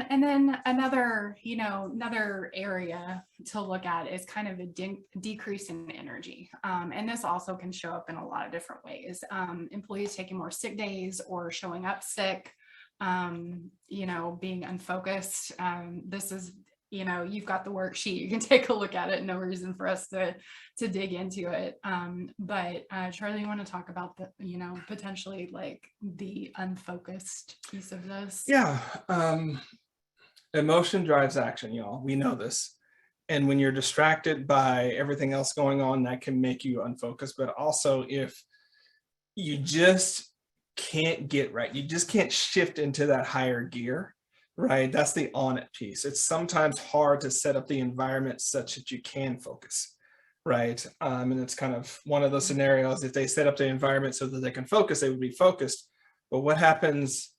A: And then another area to look at is kind of a decrease in energy. And this also can show up in a lot of different ways. Employees taking more sick days or showing up sick, being unfocused. This is, you've got the worksheet, you can take a look at it. No reason for us to dig into it. But Charlie, you want to talk about the, potentially like the unfocused piece of this?
B: Yeah. Emotion drives action, y'all. We know this. And when you're distracted by everything else going on, that can make you unfocused. But also, if you just can't get right, you just can't shift into that higher gear, right? That's the on it piece. It's sometimes hard to set up the environment such that you can focus, right? And it's kind of one of those scenarios. If they set up the environment so that they can focus, they would be focused. But what happens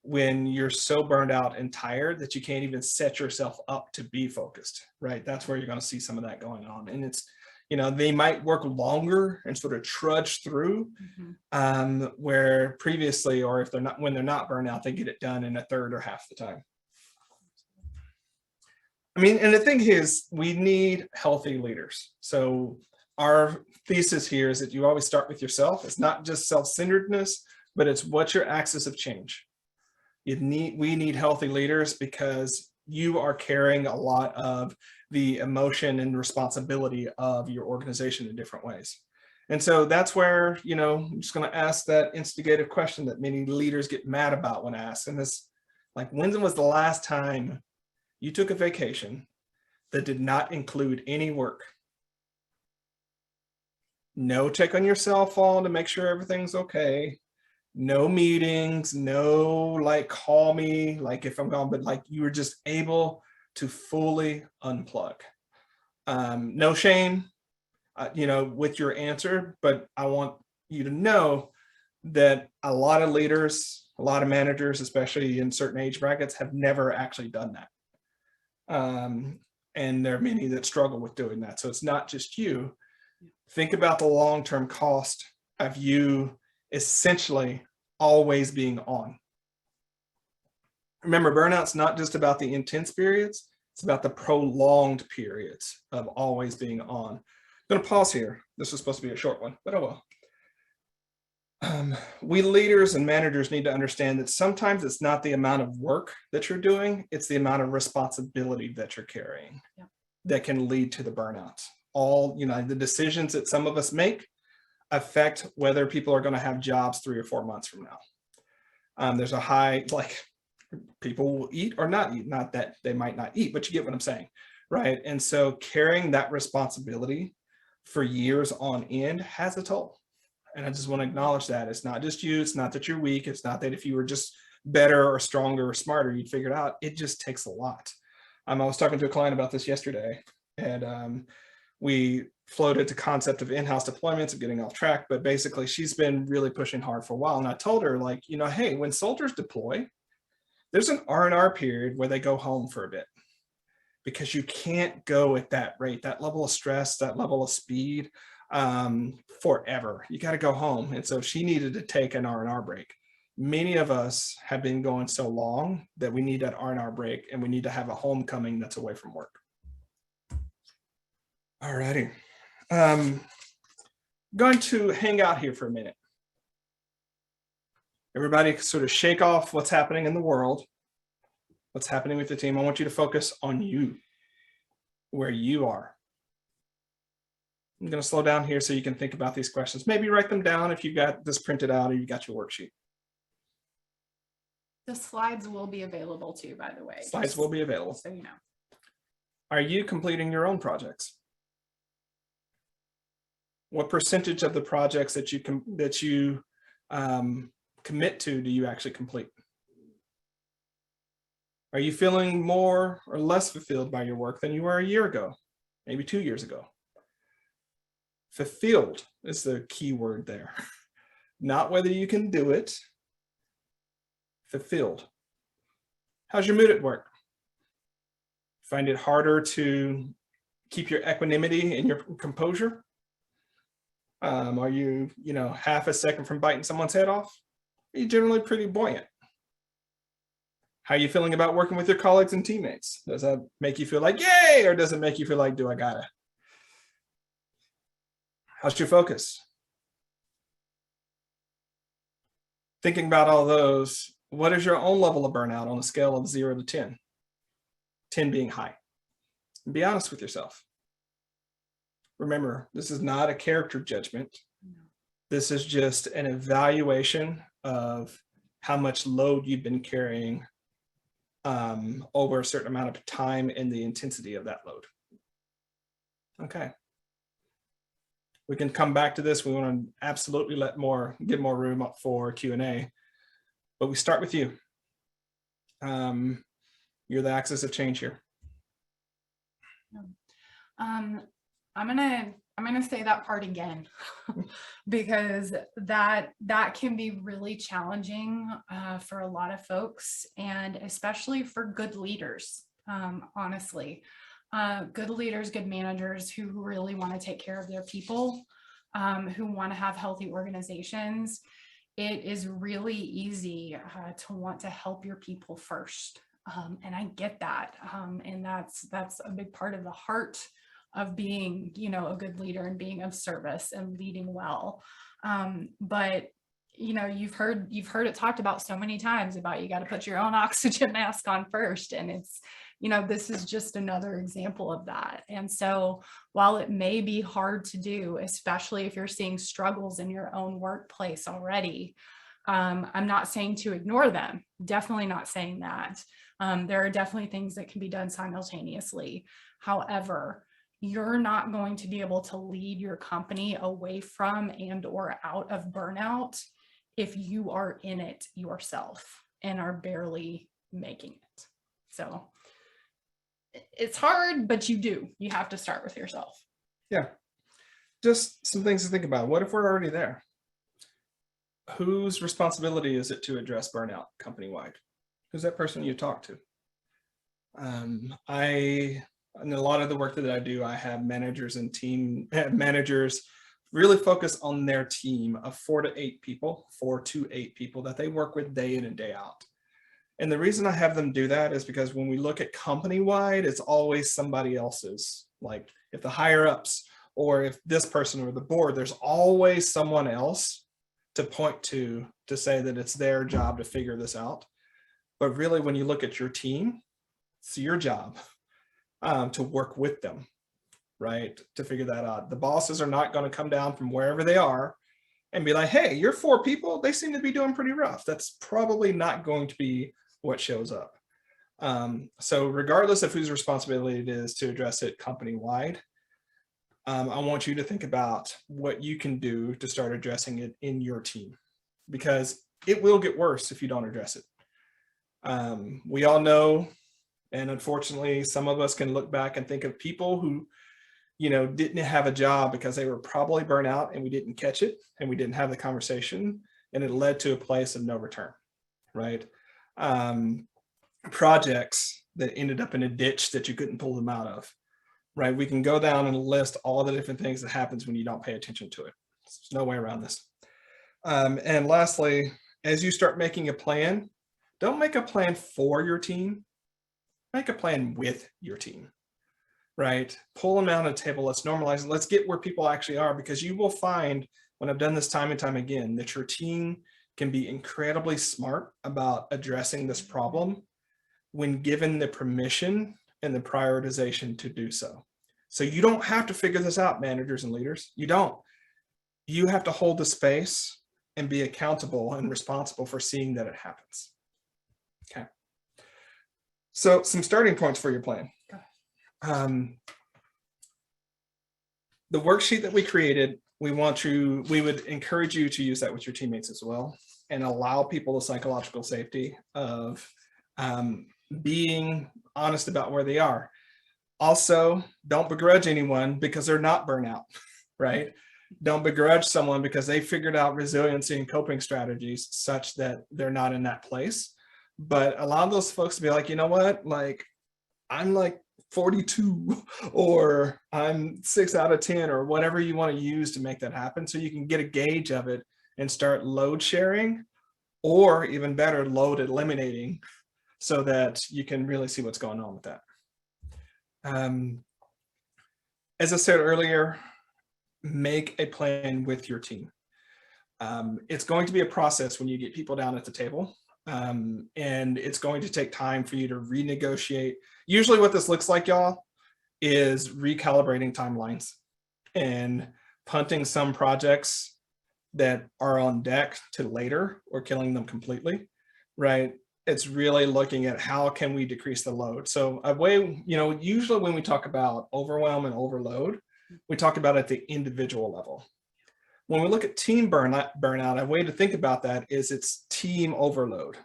B: when you're so burned out and tired that you can't even set yourself up to be focused, right? That's where you're going to see some of that going on. And it's, they might work longer and sort of trudge through, where previously, or if when they're not burned out, they get it done in a third or half the time. I mean, and the thing is, we need healthy leaders. So our thesis here is that you always start with yourself. It's not just self-centeredness, but it's what's your axis of change. We need healthy leaders because you are carrying a lot of the emotion and responsibility of your organization in different ways. And so that's where, I'm just going to ask that instigative question that many leaders get mad about when asked. And this, like, when was the last time you took a vacation that did not include any work? No check on your cell phone to make sure everything's okay. No meetings, no like call me, like if I'm gone, but like you were just able to fully unplug. No shame, with your answer, but I want you to know that a lot of leaders, a lot of managers, especially in certain age brackets, have never actually done that. And there are many that struggle with doing that. So it's not just you. Think about the long-term cost of you essentially always being on. Remember, burnout's not just about the intense periods, it's about the prolonged periods of always being on. I'm going to pause here. This was supposed to be a short one, but oh well. We leaders and managers need to understand that sometimes it's not the amount of work that you're doing, it's the amount of responsibility that you're carrying that can lead to the burnouts. All, the decisions that some of us make affect whether people are going to have jobs 3 or 4 months from now. There's a high, like, people will eat or not eat, not that they might not eat, but you get what I'm saying, right? And so carrying that responsibility for years on end has a toll. And I just want to acknowledge that it's not just you. It's not that you're weak. It's not that if you were just better or stronger or smarter, you'd figure it out. It just takes a lot. I was talking to a client about this yesterday, and we floated the concept of in-house deployments, of getting off track, but basically she's been really pushing hard for a while. And I told her, like, hey, when soldiers deploy, there's an R&R period where they go home for a bit, because you can't go at that rate, that level of stress, that level of speed, forever. You got to go home. And so she needed to take an R&R break. Many of us have been going so long that we need that R&R break, and we need to have a homecoming that's away from work. All righty. Going to hang out here for a minute. Everybody sort of shake off what's happening in the world, what's happening with the team. I want you to focus on you, where you are. I'm going to slow down here so you can think about these questions. Maybe write them down if you've got this printed out or you've got your worksheet.
A: The slides will be available too, by the way.
B: Slides will be available.
A: So you know.
B: Are you completing your own projects? What percentage of the projects that you commit to do you actually complete? Are you feeling more or less fulfilled by your work than you were a year ago, maybe 2 years ago? Fulfilled is the key word there. Not whether you can do it. Fulfilled. How's your mood at work? Find it harder to keep your equanimity and your composure? Are you, half a second from biting someone's head off? Are you generally pretty buoyant? How are you feeling about working with your colleagues and teammates? Does that make you feel like, yay, or does it make you feel like, do I gotta? How's your focus? Thinking about all those, what is your own level of burnout on a scale of 0 to 10? 10 being high. And be honest with yourself. Remember, this is not a character judgment. This is just an evaluation of how much load you've been carrying over a certain amount of time and the intensity of that load. Okay. We can come back to this. We want to absolutely get more room up for Q&A, but we start with you. You're the axis of change here.
A: I'm gonna say that part again because that can be really challenging for a lot of folks, and especially for good leaders. Honestly, good leaders, good managers who really want to take care of their people, who want to have healthy organizations. It is really easy to want to help your people first, and I get that, and that's a big part of the heart of being, a good leader and being of service and leading well. But, you've heard it talked about so many times about you got to put your own oxygen mask on first. And this is just another example of that. And so while it may be hard to do, especially if you're seeing struggles in your own workplace already, I'm not saying to ignore them. Definitely not saying that. There are definitely things that can be done simultaneously. However, you're not going to be able to lead your company away from and or out of burnout if you are in it yourself and are barely making it. So it's hard, but you have to start with yourself.
B: Yeah. Just some things to think about. What if we're already there? Whose responsibility is it to address burnout company-wide? Who's that person you talk to? In a lot of the work that I do, I have managers and managers really focus on their team of 4 to 8 people that they work with day in and day out. And the reason I have them do that is because when we look at company-wide, it's always somebody else's. Like if the higher ups or if this person or the board, there's always someone else to point to say that it's their job to figure this out. But really, when you look at your team, it's your job to work with them, right? To figure that out. The bosses are not going to come down from wherever they are and be like, hey, you're 4 people. They seem to be doing pretty rough. That's probably not going to be what shows up. So regardless of whose responsibility it is to address it company-wide, I want you to think about what you can do to start addressing it in your team, because it will get worse if you don't address it. We all know, and unfortunately, some of us can look back and think of people who, didn't have a job because they were probably burnt out and we didn't catch it and we didn't have the conversation, and it led to a place of no return, right? Projects that ended up in a ditch that you couldn't pull them out of. Right, we can go down and list all the different things that happens when you don't pay attention to it. There's no way around this. And lastly, as you start making a plan, don't make a plan for your team. Make a plan with your team, right? Pull them out on a table. Let's normalize it. Let's get where people actually are, because you will find, when I've done this time and time again, that your team can be incredibly smart about addressing this problem when given the permission and the prioritization to do so. So you don't have to figure this out, managers and leaders. You don't. You have to hold the space and be accountable and responsible for seeing that it happens. Okay. So some starting points for your plan. The worksheet that we created, we would encourage you to use that with your teammates as well, and allow people the psychological safety of being honest about where they are. Also, don't begrudge anyone because they're not burnout, right? Don't begrudge someone because they figured out resiliency and coping strategies such that they're not in that place. But allow those folks to be like, you know what, like I'm like 42 or I'm 6 out of 10 or whatever you want to use to make that happen, so you can get a gauge of it and start load sharing, or even better, load eliminating, so that you can really see what's going on with that. As I said earlier, make a plan with your team. It's going to be a process when you get people down at the table, and it's going to take time for you to renegotiate. Usually what this looks like, y'all, is recalibrating timelines and punting some projects that are on deck to later, or killing them completely, right? It's really looking at how can we decrease the load. So a way, usually when we talk about overwhelm and overload, we talk about at the individual level. When we look at team burnout, a way to think about that is it's team overload.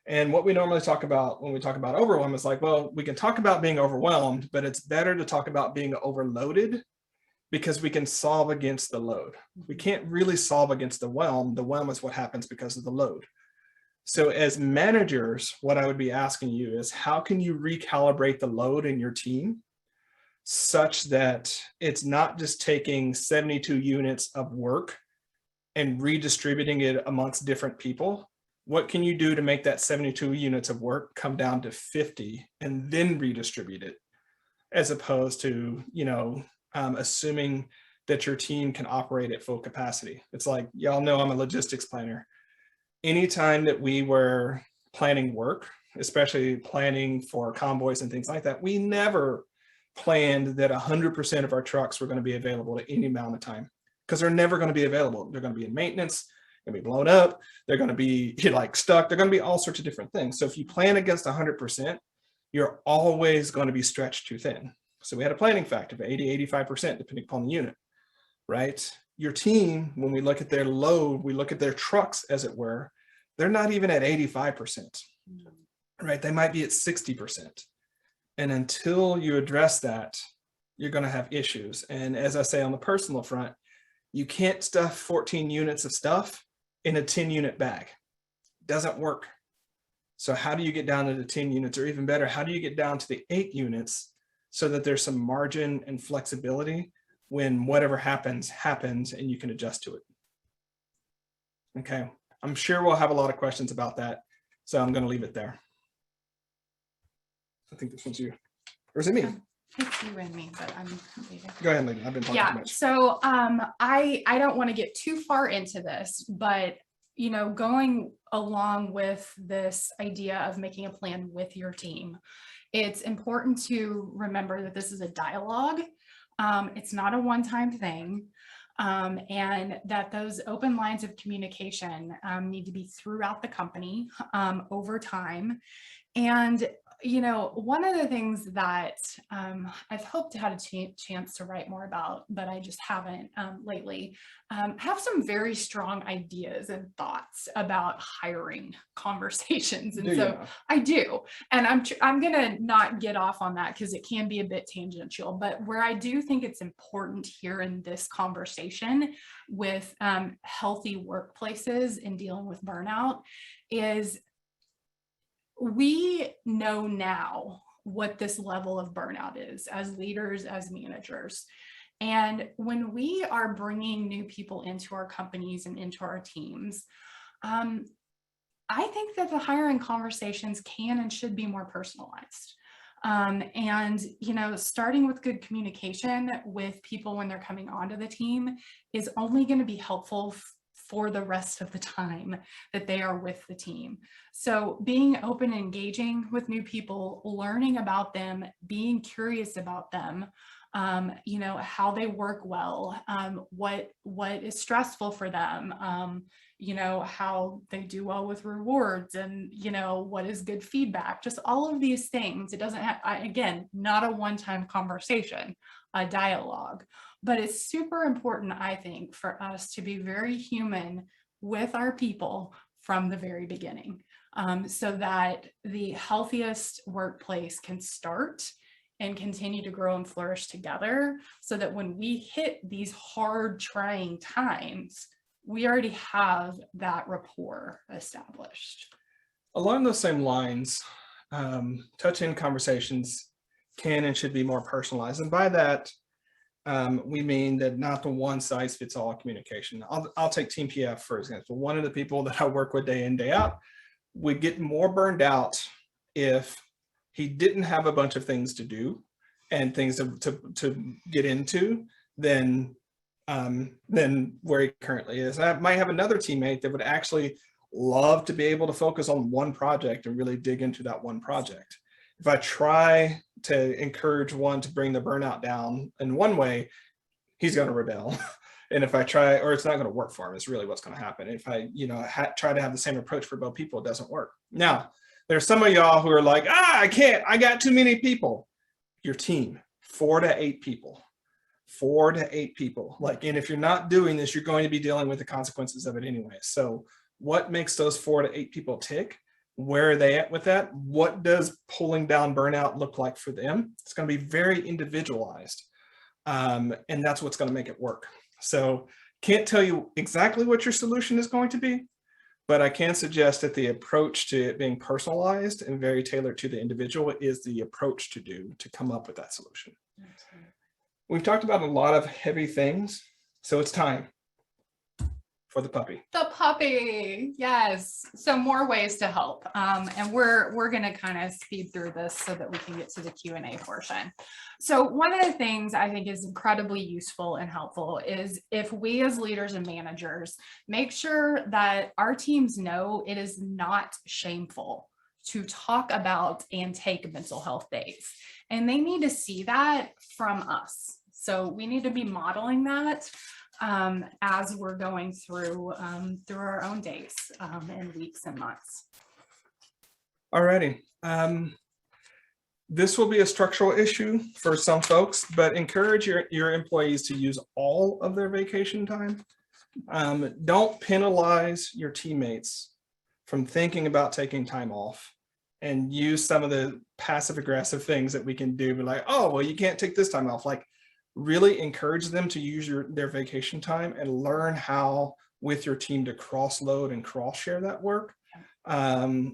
B: And what we normally talk about when we talk about overwhelm is like, well, we can talk about being overwhelmed, but it's better to talk about being overloaded, because we can solve against the load. We can't really solve against the whelm. The whelm is what happens because of the load. So as managers, what I would be asking you is, how can you recalibrate the load in your team such that it's not just taking 72 units of work and redistributing it amongst different people? What can you do to make that 72 units of work come down to 50 and then redistribute it, as opposed to, assuming that your team can operate at full capacity? It's like, y'all know I'm a logistics planner. Anytime that we were planning work, especially planning for convoys and things like that, we never planned that 100% of our trucks were going to be available at any amount of time, because they're never going to be available. They're going to be in maintenance, they're going to be blown up, they're going to be like stuck, they're going to be all sorts of different things. So if you plan against 100%, you're always going to be stretched too thin. So we had a planning factor of 80, 85%, depending upon the unit, right? Your team, when we look at their load, we look at their trucks, as it were, they're not even at 85%, right? They might be at 60%. And until you address that, you're going to have issues. And as I say, on the personal front, you can't stuff 14 units of stuff in a 10 unit bag. It doesn't work. So how do you get down to the 10 units, or even better, how do you get down to the 8 units so that there's some margin and flexibility when whatever happens and you can adjust to it? Okay, I'm sure we'll have a lot of questions about that, so I'm going to leave it there. I think this one's you, or is it me?
A: It's you and me, but I'm leaving.
B: Go ahead, lady. I've been talking too much.
A: So I don't want to get too far into this, but you know, going along with this idea of making a plan with your team, it's important to remember that this is a dialogue. It's not a one-time thing. And that those open lines of communication need to be throughout the company over time. And you know, one of the things that I've hoped to have a chance to write more about, but I just haven't lately, have some very strong ideas and thoughts about hiring conversations. And so I do, and I'm gonna not get off on that because it can be a bit tangential, but where I do think it's important here in this conversation with healthy workplaces and dealing with burnout is we know now what this level of burnout is as leaders, as managers. And when we are bringing new people into our companies and into our teams, I think that the hiring conversations can and should be more personalized. And, you know, starting with good communication with people when they're coming onto the team is only going to be helpful for the rest of the time that they are with the team. So being open and engaging with new people, learning about them, being curious about them, you know, how they work well, what is stressful for them, you know, how they do well with rewards, and, you know, what is good feedback, just all of these things. It doesn't have, again, not a one-time conversation, a dialogue. But it's super important, I think, for us to be very human with our people from the very beginning, so that the healthiest workplace can start and continue to grow and flourish together, so that when we hit these hard, trying times, we already have that rapport established.
B: Along those same lines, touch-in conversations can and should be more personalized. And by that, we mean that not the one size fits all communication. I'll take Team PF, for example. One of the people that I work with day in, day out would get more burned out if he didn't have a bunch of things to do and things to get into than where he currently is. I might have another teammate that would actually love to be able to focus on one project and really dig into that one project. If I try to encourage one to bring the burnout down in one way, he's going to rebel. And if I try, or it's not going to work for him, it's really what's going to happen. If I, you know, try to have the same approach for both people, it doesn't work. Now, there's some of y'all who are like, I can't, I got too many people. Your team, 4 to 8 people. 4 to 8 people. Like, and if you're not doing this, you're going to be dealing with the consequences of it anyway. So what makes those 4 to 8 people tick? Where are they at with that? What does pulling down burnout look like for them? It's going to be very individualized. And that's what's going to make it work. So can't tell you exactly what your solution is going to be, but I can suggest that the approach to it being personalized and very tailored to the individual is the approach to do to come up with that solution. Absolutely. We've talked about a lot of heavy things, so it's time for the puppy.
A: The puppy, yes. So more ways to help, and we're going to kind of speed through this so that we can get to the Q&A portion. So one of the things I think is incredibly useful and helpful is if we as leaders and managers make sure that our teams know it is not shameful to talk about and take mental health days. And they need to see that from us. So we need to be modeling that as we're going through our own days and weeks and months.
B: Alrighty. This will be a structural issue for some folks, but encourage your employees to use all of their vacation time. Don't penalize your teammates from thinking about taking time off, and use some of the passive aggressive things that we can do. Be like, oh, well, you can't take this time off. Like, really encourage them to use their vacation time and learn how with your team to cross load and cross share that work,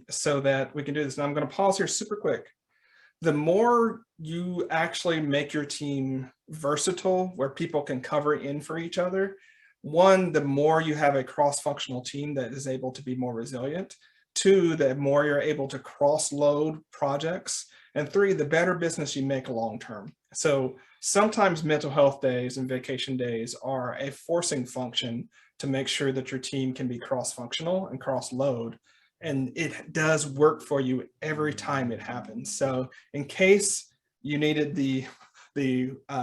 B: so that we can do this. And I'm going to pause here super quick. The more you actually make your team versatile, where people can cover in for each other, one, the more you have a cross-functional team that is able to be more resilient. Two, the more you're able to cross-load projects. And three, the better business you make long-term. So sometimes mental health days and vacation days are a forcing function to make sure that your team can be cross-functional and cross-load. And it does work for you every time it happens. So in case you needed the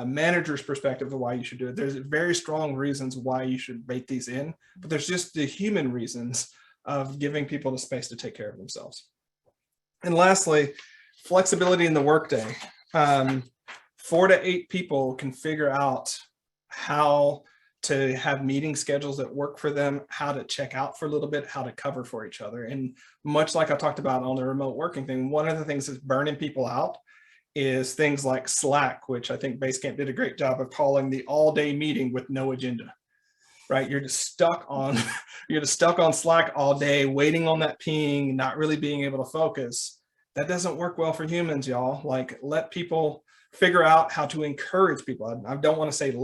B: manager's perspective of why you should do it, there's very strong reasons why you should bake these in, but there's just the human reasons of giving people the space to take care of themselves. And lastly, flexibility in the workday. 4 to 8 people can figure out how to have meeting schedules that work for them, how to check out for a little bit, how to cover for each other. And much like I talked about on the remote working thing, one of the things that's burning people out is things like Slack, which I think Basecamp did a great job of calling the all-day meeting with no agenda, right? You're just stuck on Slack all day, waiting on that ping, not really being able to focus. That doesn't work well for humans, y'all. Like, let people figure out how to encourage people. I don't want to say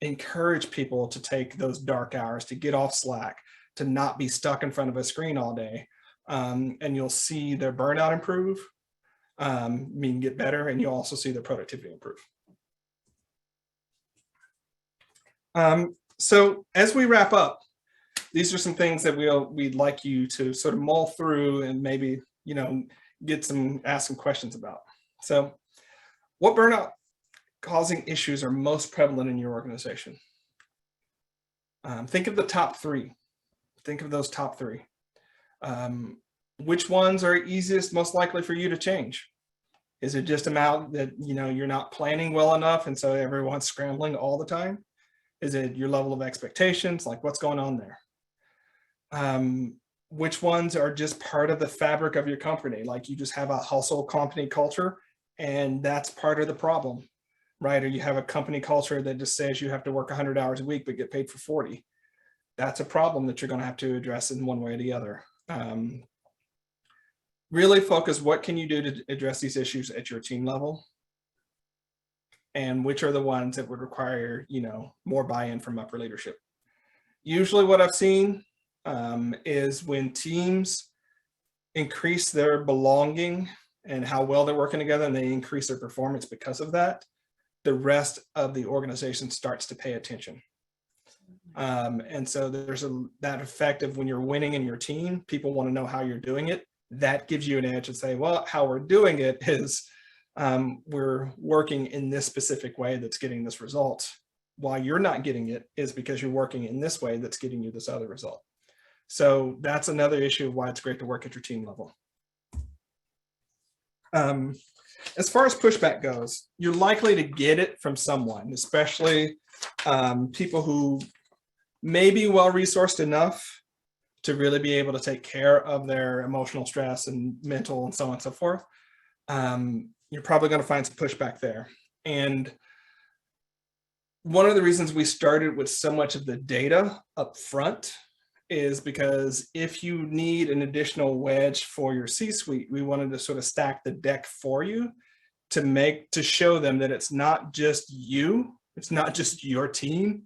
B: encourage people to take those dark hours, to get off Slack, to not be stuck in front of a screen all day. And you'll see their burnout improve, get better, and you'll also see their productivity improve. So as we wrap up, these are some things that we'd like you to sort of mull through and maybe, ask some questions about. So what burnout causing issues are most prevalent in your organization? Think of the top 3. Think of those top 3. Which ones are easiest, most likely for you to change? Is it just about that, you're not planning well enough and so everyone's scrambling all the time? Is it your level of expectations? Like, what's going on there? Which ones are just part of the fabric of your company? Like, you just have a hustle company culture and that's part of the problem, right? Or you have a company culture that just says you have to work 100 hours a week but get paid for 40. That's a problem that you're going to have to address in one way or the other. Really focus, what can you do to address these issues at your team level? And which are the ones that would require, more buy-in from upper leadership? Usually what I've seen is when teams increase their belonging and how well they're working together and they increase their performance because of that, the rest of the organization starts to pay attention. And so there's that effect of when you're winning in your team, people want to know how you're doing it. That gives you an edge and say, well, how we're doing it is we're working in this specific way that's getting this result. Why you're not getting it is because you're working in this way that's getting you this other result. So that's another issue of why it's great to work at your team level. As far as pushback goes, you're likely to get it from someone, especially people who may be well-resourced enough to really be able to take care of their emotional stress and mental and so on and so forth. You're probably going to find some pushback there. And one of the reasons we started with so much of the data up front is because if you need an additional wedge for your C-suite, we wanted to sort of stack the deck for you to show them that it's not just you, it's not just your team.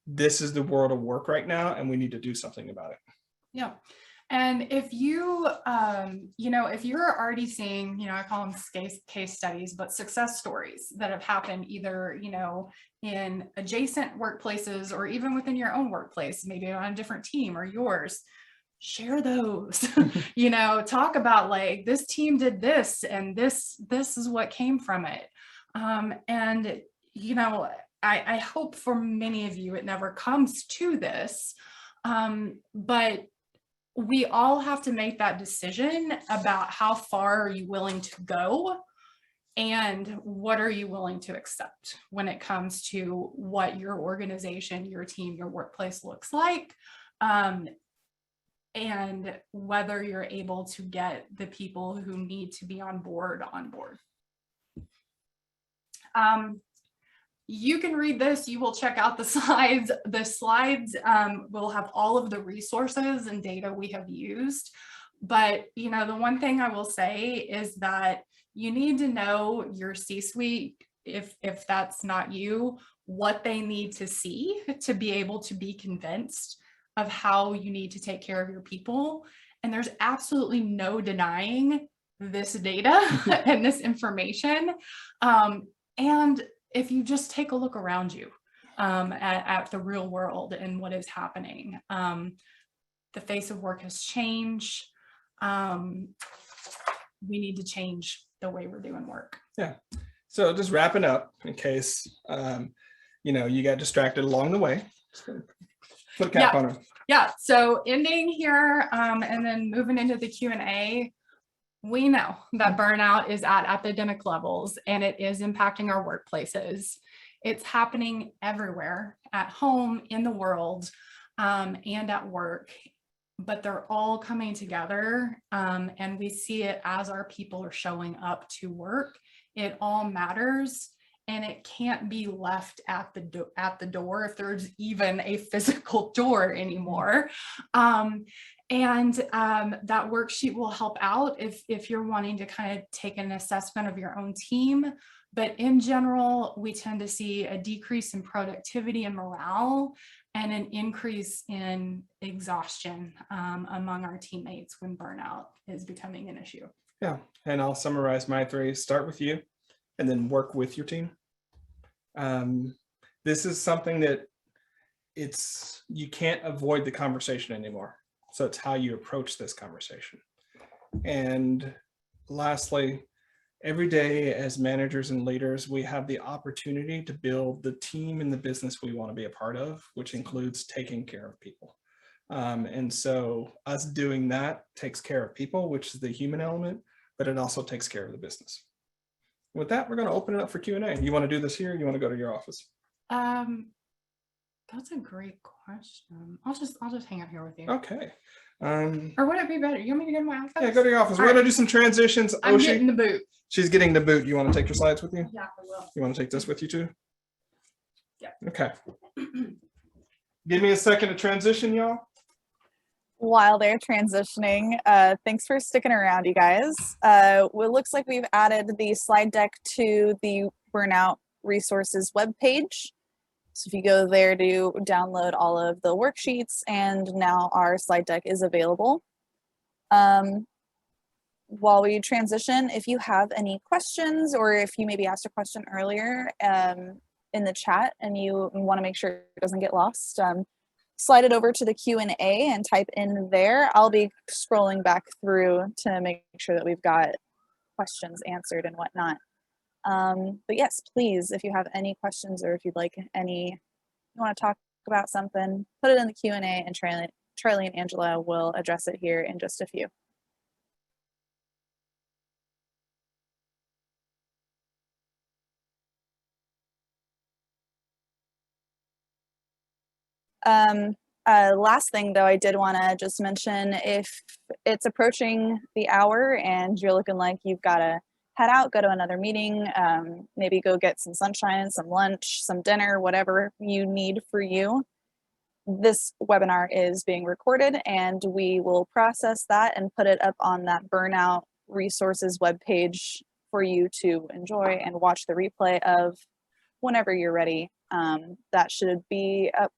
B: This is the world of work right now, and we need to do something about it.
A: Yeah. And if you, if you're already seeing, I call them case studies, but success stories that have happened either, in adjacent workplaces or even within your own workplace, maybe on a different team or yours, share those. Talk about like, this team did this and this is what came from it. And I hope for many of you it never comes to this, but we all have to make that decision about how far are you willing to go and what are you willing to accept when it comes to what your organization, your team, your workplace looks like, and whether you're able to get the people who need to be on board. You can read this, you will check out the slides. The slides will have all of the resources and data we have used. But, the one thing I will say is that you need to know your C-suite, if that's not you, what they need to see to be able to be convinced of how you need to take care of your people. And there's absolutely no denying this data and this information. And if you just take a look around you at the real world and what is happening, the face of work has changed. We need to change the way we're doing work.
B: Yeah. So just wrapping up in case, you got distracted along the way. Put a cap on it.
A: Yeah. So ending here and then moving into the Q&A, we know that burnout is at epidemic levels and it is impacting our workplaces. It's happening everywhere, at home, in the world, and at work. But they're all coming together, and we see it as our people are showing up to work. It all matters, and it can't be left at the door if there's even a physical door anymore. And that worksheet will help out if you're wanting to kind of take an assessment of your own team. But in general, we tend to see a decrease in productivity and morale and an increase in exhaustion among our teammates when burnout is becoming an issue.
B: Yeah, and I'll summarize my 3. Start with you and then work with your team. This is something that you can't avoid the conversation anymore. So it's how you approach this conversation. And lastly, every day as managers and leaders, we have the opportunity to build the team and the business we want to be a part of, which includes taking care of people. And so us doing that takes care of people, which is the human element, but it also takes care of the business. With that, we're going to open it up for Q&A. You want to do this here? Or you want to go to your office?
A: That's a great question. I'll just hang out here with you.
B: Okay.
A: Or would it be better? You want me to go to my office?
B: Yeah, go to your office. We're going to do some transitions.
A: I'm getting the boot.
B: She's getting the boot. You want to take your slides with you?
A: Yeah, I will.
B: You want to take this with you too?
A: Yeah.
B: Okay. Give me a second to transition, y'all.
C: While they're transitioning, thanks for sticking around, you guys. It looks like we've added the slide deck to the Burnout Resources webpage. So if you go there to download all of the worksheets, and now our slide deck is available. While we transition, if you have any questions, or if you maybe asked a question earlier in the chat and you want to make sure it doesn't get lost, slide it over to the Q&A and type in there. I'll be scrolling back through to make sure that we've got questions answered and whatnot. But yes, please, if you have any questions or if you'd like you want to talk about something, put it in the Q&A and Charlie and Angela will address it here in just a few. Last thing though, I did want to just mention, if it's approaching the hour and you're looking like you've got to head out, go to another meeting, maybe go get some sunshine, some lunch, some dinner, whatever you need for you. This webinar is being recorded and we will process that and put it up on that Burnout Resources webpage for you to enjoy and watch the replay of whenever you're ready. That should be up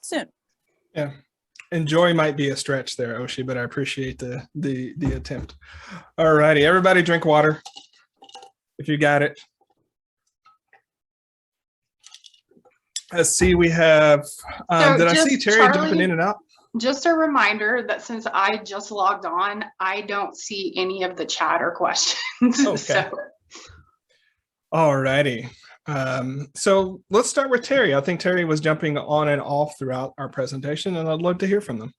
C: soon.
B: Yeah. Enjoy might be a stretch there, Oshi, but I appreciate the attempt. All righty, everybody drink water if you got it. Let's see, we have, did I see Terry jumping in and out?
A: just a reminder that since I just logged on, I don't see any of the chat or questions.
B: Okay.
A: So.
B: Alrighty. So let's start with Terry. I think Terry was jumping on and off throughout our presentation, and I'd love to hear from them.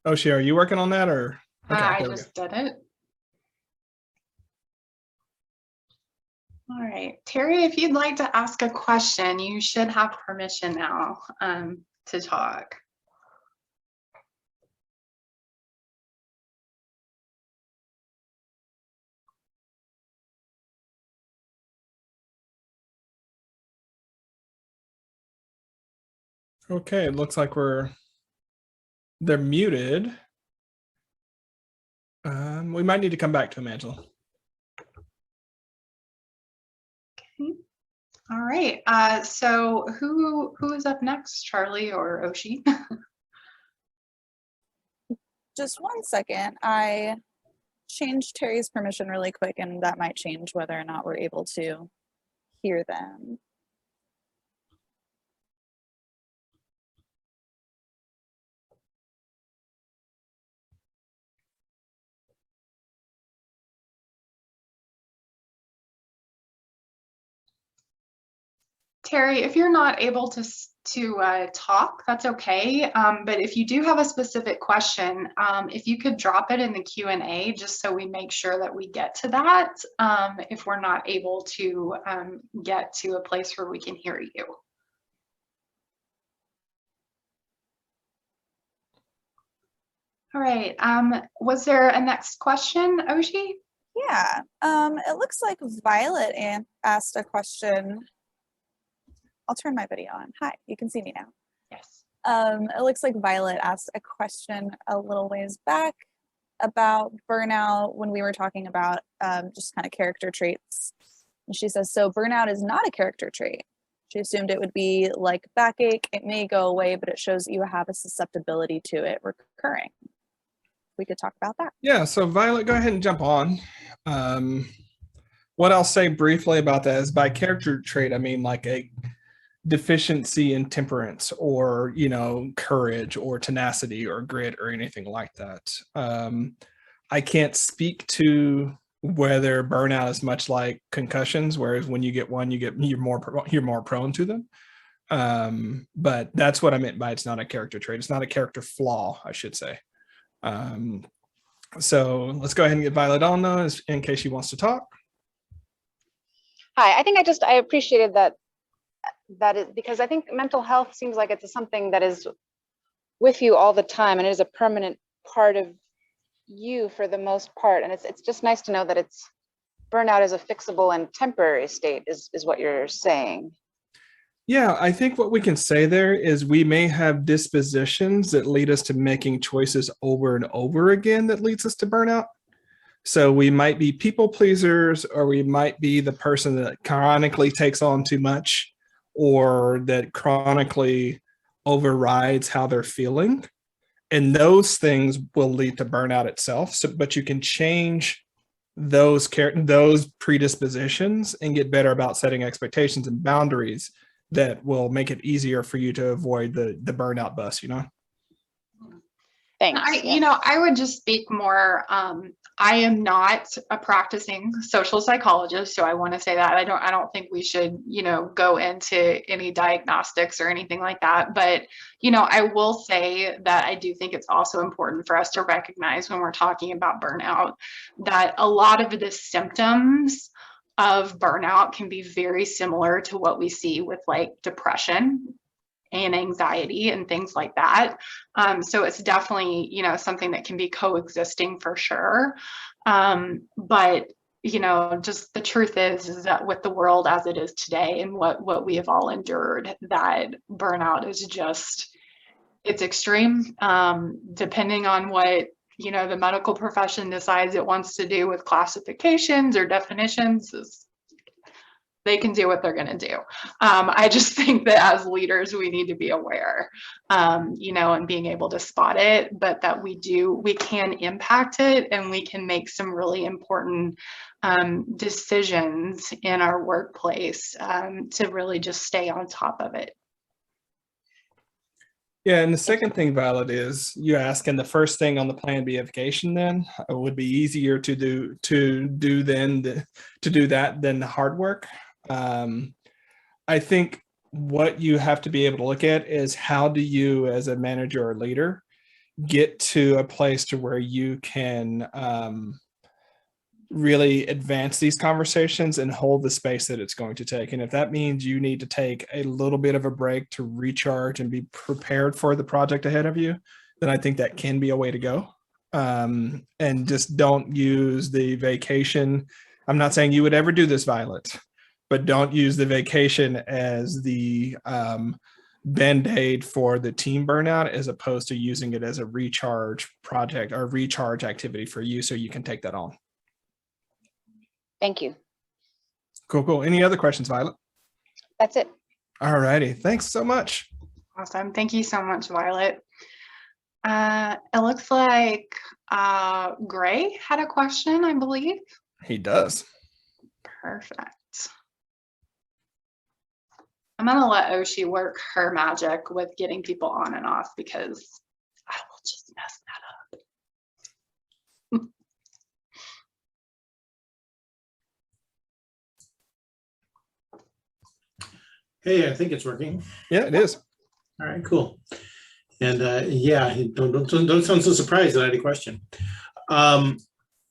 B: Oshi, are you working on that, or? Okay,
A: I just did it. All right, Terry, if you'd like to ask a question, you should have permission now to talk.
B: Okay, it looks like they're muted. We might need to come back to them, Angela.
A: Okay. All right. So who is up next, Charlie or Oshi?
C: Just 1 second. I changed Terry's permission really quick, and that might change whether or not we're able to hear them.
A: Terry, if you're not able to talk, that's okay. But if you do have a specific question, if you could drop it in the Q&A, just so we make sure that we get to that, if we're not able to get to a place where we can hear you. All right. Was there a next question, Oshi?
C: Yeah. It looks like Violet asked a question. I'll turn my video on. Hi, you can see me now.
A: Yes.
C: It looks like Violet asked a question a little ways back about burnout when we were talking about just kind of character traits. And she says, so burnout is not a character trait. She assumed it would be like backache. It may go away, but it shows that you have a susceptibility to it recurring. We could talk about that.
B: Yeah, so Violet, go ahead and jump on. What I'll say briefly about that is by character trait, I mean like a deficiency in temperance or, courage or tenacity or grit or anything like that. I can't speak to whether burnout is much like concussions, whereas when you get one, you're more prone to them. But that's what I meant by it's not a character trait. It's not a character flaw, I should say. So let's go ahead and get Violet on though, in case she wants to talk.
D: Hi, I think I appreciated that is because I think mental health seems like it's something that is with you all the time, and it is a permanent part of you for the most part. And it's just nice to know that burnout is a fixable and temporary state is what you're saying.
B: Yeah, I think what we can say there is we may have dispositions that lead us to making choices over and over again that leads us to burnout. So we might be people pleasers, or we might be the person that chronically takes on too much, or that chronically overrides how they're feeling. And those things will lead to burnout itself. So, but you can change those predispositions and get better about setting expectations and boundaries that will make it easier for you to avoid the burnout bus,
D: Thanks.
A: I would just speak more. I am not a practicing social psychologist, so I want to say that I don't think we should, go into any diagnostics or anything like that. But, I will say that I do think it's also important for us to recognize when we're talking about burnout that a lot of the symptoms of burnout can be very similar to what we see with like depression and anxiety and things like that. So it's definitely, something that can be coexisting for sure. But, just the truth is that with the world as it is today and what we have all endured, that burnout is it's extreme, depending on what, the medical profession decides it wants to do with classifications or definitions. they can do what they're going to do. I just think that as leaders, we need to be aware, and being able to spot it, but that we can impact it, and we can make some really important decisions in our workplace to really just stay on top of it.
B: Yeah, and the second thing, Violet, is you ask, and the first thing on the plan be vacation. Then it would be easier to do that than the hard work. I think what you have to be able to look at is how do you, as a manager or leader, get to a place to where you can really advance these conversations and hold the space that it's going to take. And if that means you need to take a little bit of a break to recharge and be prepared for the project ahead of you, then I think that can be a way to go. And just don't use the vacation. I'm not saying you would ever do this, Violet, but don't use the vacation as the Band-Aid for the team burnout, as opposed to using it as a recharge project or recharge activity for you so you can take that on.
D: Thank you.
B: Cool. Any other questions, Violet?
D: That's it.
B: All righty. Thanks so much.
A: Awesome. Thank you so much, Violet. It looks like Gray had a question, I believe.
B: He does.
A: Perfect. I'm going to let Oshi work her magic with getting people on and off, because I will just mess that up.
E: Hey, I think it's working.
B: Yeah, it is.
E: All right, cool. And yeah, don't sound so surprised that I had a question.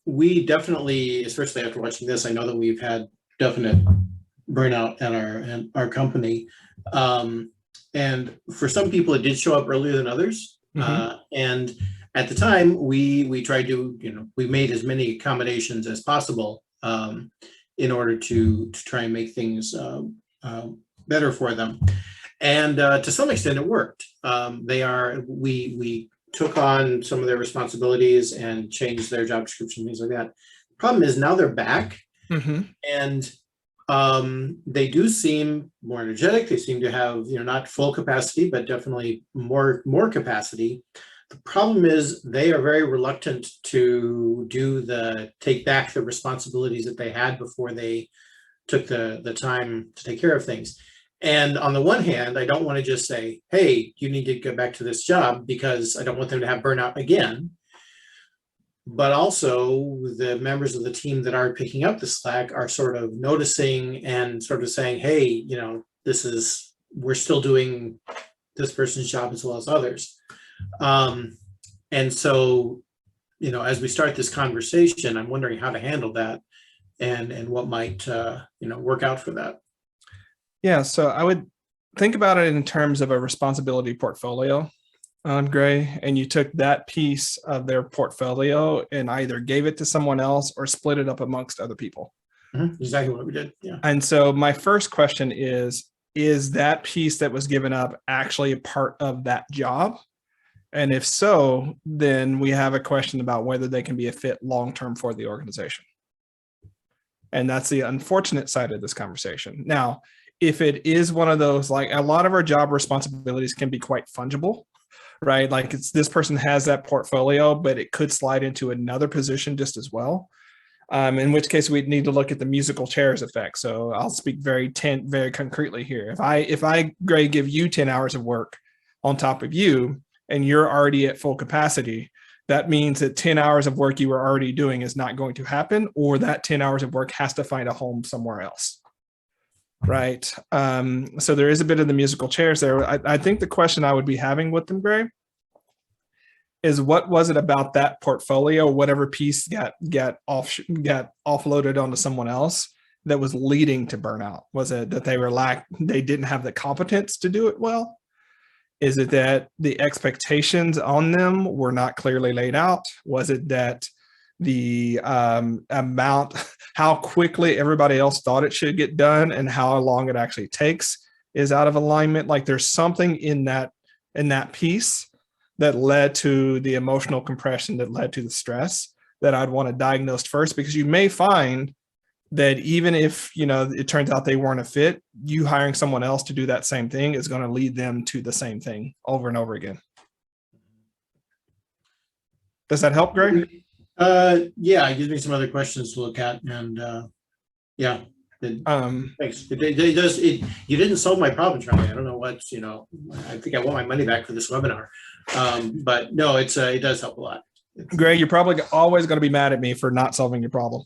E: We definitely, especially after watching this, I know that we've had definite burnout at our company. And for some people, it did show up earlier than others. And at the time, we tried to, we made as many accommodations as possible in order to try and make things better for them. And to some extent it worked. We took on some of their responsibilities and changed their job description, things like that. Problem is now they're back, and they do seem more energetic. They seem to have, not full capacity, but definitely more capacity. The problem is they are very reluctant to take back the responsibilities that they had before they took the time to take care of things. And on the one hand, I don't want to just say, hey, you need to get back to this job, because I don't want them to have burnout again. But also the members of the team that are picking up the slack are sort of noticing and sort of saying, hey, we're still doing this person's job as well as others. And so, as we start this conversation, I'm wondering how to handle that and what might, work out for that.
B: Yeah, so I would think about it in terms of a responsibility portfolio, Gray, and you took that piece of their portfolio and either gave it to someone else or split it up amongst other people.
E: Exactly what we did. Yeah.
B: And so my first question is that piece that was given up actually a part of that job? And if so, then we have a question about whether they can be a fit long-term for the organization. And that's the unfortunate side of this conversation. Now, if it is one of those, like a lot of our job responsibilities can be quite fungible, right? Like this person has that portfolio, but it could slide into another position just as well. In which case we'd need to look at the musical chairs effect. So I'll speak very concretely here. If I, Gray, give you 10 hours of work on top of you, and you're already at full capacity, that means that 10 hours of work you were already doing is not going to happen, or that 10 hours of work has to find a home somewhere else. Right. So there is a bit of the musical chairs there. I think the question I would be having with them, Gray, is what was it about that portfolio, whatever piece got offloaded onto someone else, that was leading to burnout? Was it that they didn't have the competence to do it well? Is it that the expectations on them were not clearly laid out? Was it that the amount, how quickly everybody else thought it should get done and how long it actually takes is out of alignment? Like there's something in that piece that led to the emotional compression, that led to the stress, that I'd want to diagnose first, because you may find that even if, you know, it turns out they weren't a fit, you hiring someone else to do that same thing is going to lead them to the same thing over and over again. Does that help, Greg?
E: Yeah, it gives me some other questions to look at, and yeah. Thanks. It does. You didn't solve my problem, Charlie. I don't know what's, you know, I think I want my money back for this webinar. But no, it does help a lot.
B: Greg, you're probably always going to be mad at me for not solving your problem.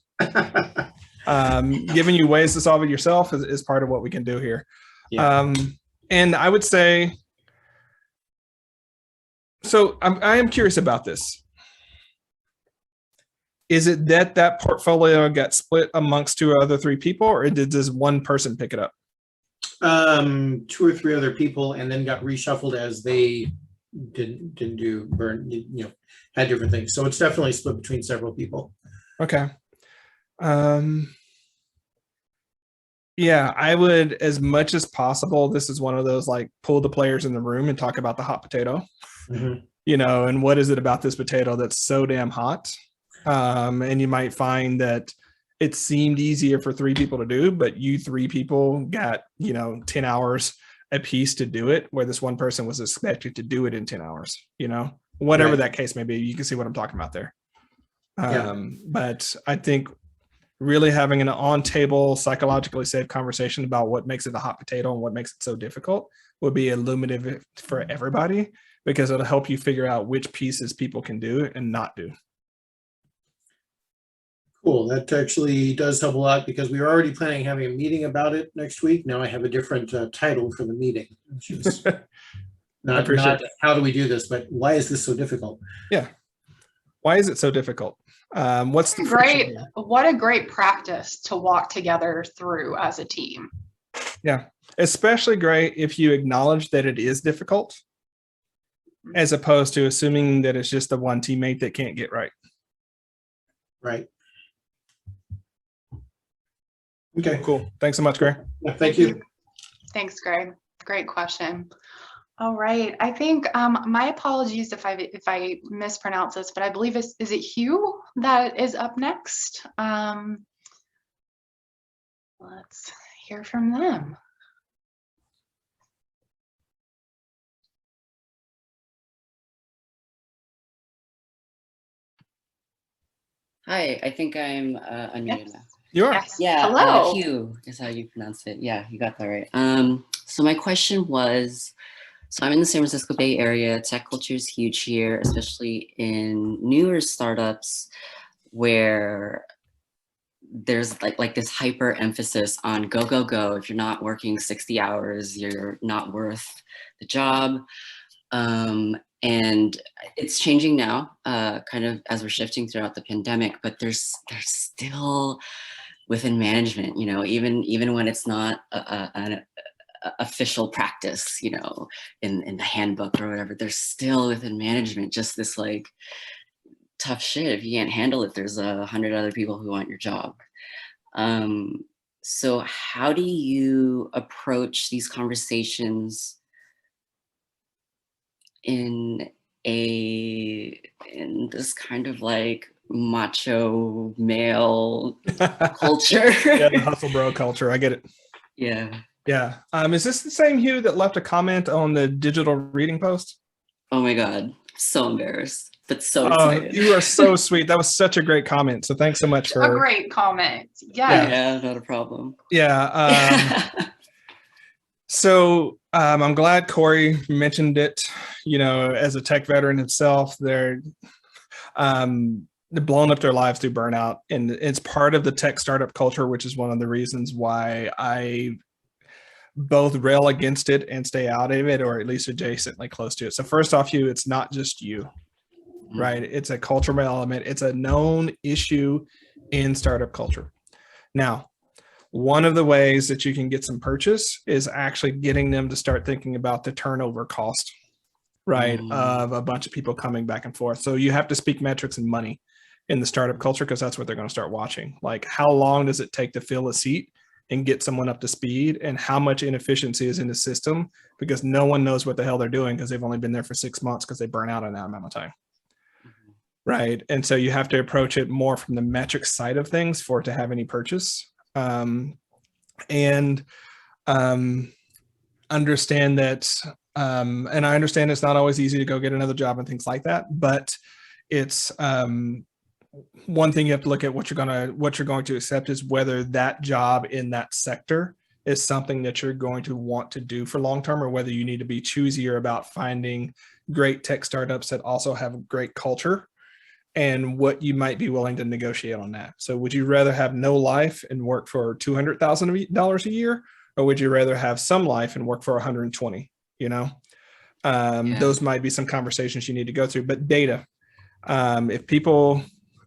B: Giving you ways to solve it yourself is part of what we can do here.
E: Yeah.
B: And I would say, so I am curious about this. Is it that portfolio got split amongst 2 or 3 people, or did this one person pick it up?
E: 2 or 3 other people, and then got reshuffled as they didn't do burn, you know, had different things. So it's definitely split between several people.
B: Okay. Yeah, I would, as much as possible, this is one of those like pull the players in the room and talk about the hot potato, you know, and what is it about this potato that's so damn hot? And you might find that it seemed easier for 3 people to do, but you 3 people got, you know, 10 hours a piece to do it, where this one person was expected to do it in 10 hours, you know, whatever
E: Right.
B: that case may be. You can see what I'm talking about there.
E: Yeah.
B: But I think really having an on-table, psychologically safe conversation about what makes it a hot potato and what makes it so difficult would be illuminative for everybody, because it'll help you figure out which pieces people can do and not do.
E: Cool. That actually does help a lot, because we were already planning having a meeting about it next week. Now I have a different title for the meeting, which is not how do we do this, but why is this so difficult?
B: Yeah. Why is it so difficult? What's the
A: Great.
B: friction here?
A: What a great practice to walk together through as a team.
B: Yeah. Especially great if you acknowledge that it is difficult, as opposed to assuming that it's just the one teammate that can't get right.
E: Right. Okay.
B: Cool. Thanks so much, Greg.
E: Yeah, thank you.
A: Thanks, Greg. Great question. All right. I think my apologies if I mispronounce this, but I believe is it Hugh that is up next? Let's hear from them.
F: Hi, I think I'm unmuted now.
B: You are.
A: Yes.
F: Yeah,
A: Hello.
F: Hugh is how you pronounce it. Yeah, you got that right. So my question was, so I'm in the San Francisco Bay Area. Tech culture is huge here, especially in newer startups where there's like this hyper emphasis on go, go, go. If you're not working 60 hours, you're not worth the job. And it's changing now, kind of as we're shifting throughout the pandemic, but there's still within management, you know, even when it's not an official practice, you know, in the handbook or whatever, there's still within management just this like tough shit. If you can't handle it, there's 100 other people who want your job. So how do you approach these conversations in this kind of like macho male culture?
B: Yeah, the hustle bro culture. I get it.
F: Yeah.
B: Yeah. Is this the same Hugh that left a comment on the digital reading post?
F: Oh my God. So embarrassed, but so excited.
B: You are so sweet. That was such a great comment. So thanks so much for
A: A great comment. Yes.
F: Yeah, not a problem.
B: Yeah. So I'm glad Corey mentioned it, you know, as a tech veteran himself, they're blown up their lives through burnout. And it's part of the tech startup culture, which is one of the reasons why I both rail against it and stay out of it, or at least adjacently close to it. So first off, Hugh, it's not just you, right? It's a cultural element. It's a known issue in startup culture. Now, one of the ways that you can get some purchase is actually getting them to start thinking about the turnover cost, right, of a bunch of people coming back and forth. So you have to speak metrics and money in the startup culture, because that's what they're going to start watching. Like, how long does it take to fill a seat and get someone up to speed, and how much inefficiency is in the system, because no one knows what the hell they're doing because they've only been there for 6 months because they burn out in that amount of time. Right. And so you have to approach it more from the metric side of things for it to have any purchase. And understand that, and I understand it's not always easy to go get another job and things like that, but it's one thing you have to look at what you're going to accept is whether that job in that sector is something that you're going to want to do for long term, or whether you need to be choosier about finding great tech startups that also have great culture, and what you might be willing to negotiate on that. So would you rather have no life and work for $200,000 a year, or would you rather have some life and work for 120? You know, those might be some conversations you need to go through. But data, if people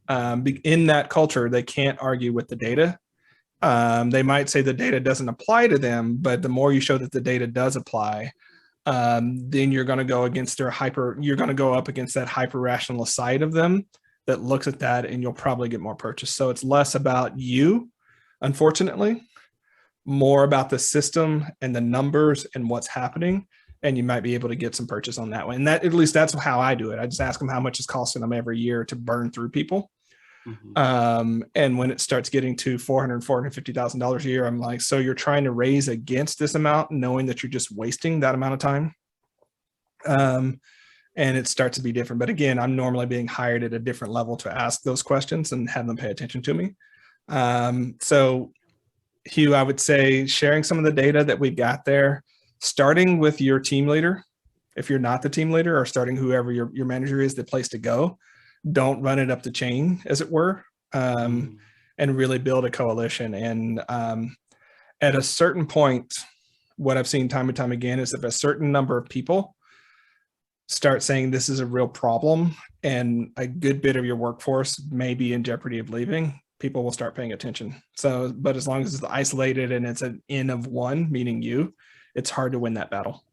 B: in that culture, they can't argue with the data. They might say the data doesn't apply to them, but the more you show that the data does apply, then you're going to go against you're going to go up against that hyper rational side of them that looks at that, and you'll probably get more purchase. So it's less about you, unfortunately, more about the system and the numbers and what's happening. And you might be able to get some purchase on that one. And that, at least that's how I do it. I just ask them how much it's costing them every year to burn through people. And when it starts getting to $450,000 a year, I'm like, so you're trying to raise against this amount, knowing that you're just wasting that amount of time. And it starts to be different. But again, I'm normally being hired at a different level to ask those questions and have them pay attention to me. So Hugh, I would say sharing some of the data that we've got there, starting with your team leader, if you're not the team leader, or starting whoever your manager is, the place to go. Don't run it up the chain, as it were, and really build a coalition. And at a certain point, what I've seen time and time again is if a certain number of people start saying this is a real problem and a good bit of your workforce may be in jeopardy of leaving, people will start paying attention. So, but as long as it's isolated and it's an N of one, meaning you, it's hard to win that battle.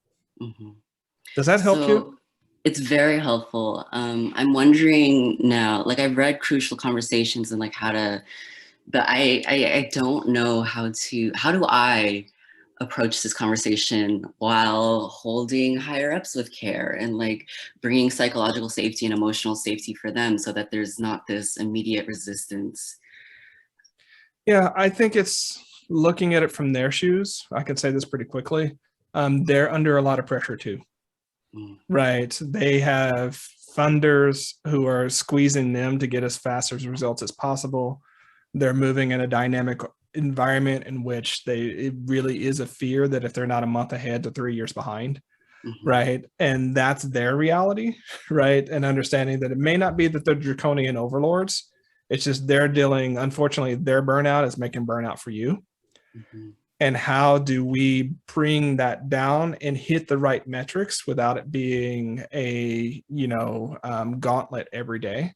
B: Does that help you?
F: It's very helpful. I'm wondering now, like I've read Crucial Conversations and like how to, but I don't know how do I approach this conversation while holding higher ups with care and like bringing psychological safety and emotional safety for them so that there's not this immediate resistance.
B: Yeah, I think it's looking at it from their shoes. I can say this pretty quickly. They're under a lot of pressure too. Right. They have funders who are squeezing them to get as fast as results as possible. They're moving in a dynamic environment in which it really is a fear that if they're not a month ahead, they're 3 years behind. Right. And that's their reality. Right. And understanding that it may not be that they're draconian overlords. It's just they're dealing, unfortunately, their burnout is making burnout for you. And how do we bring that down and hit the right metrics without it being a, gauntlet every day?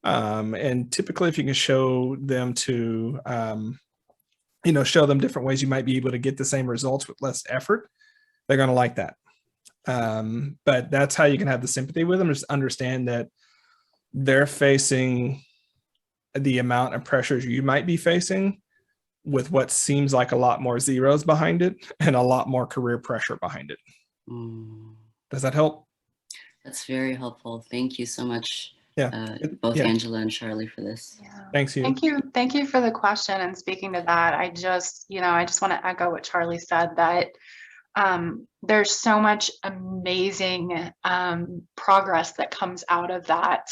B: And typically if you can show them show them different ways you might be able to get the same results with less effort, they're going to like that. But that's how you can have the sympathy with them, is understand that they're facing the amount of pressures you might be facing with what seems like a lot more zeros behind it and a lot more career pressure behind it. Does that help?
F: That's very helpful. Thank you so much.
B: Both
F: Angela and Charlie for this.
B: Thanks, Hugh.
A: Thank you for the question. And speaking to that, I just want to echo what Charlie said, that there's so much amazing progress that comes out of that,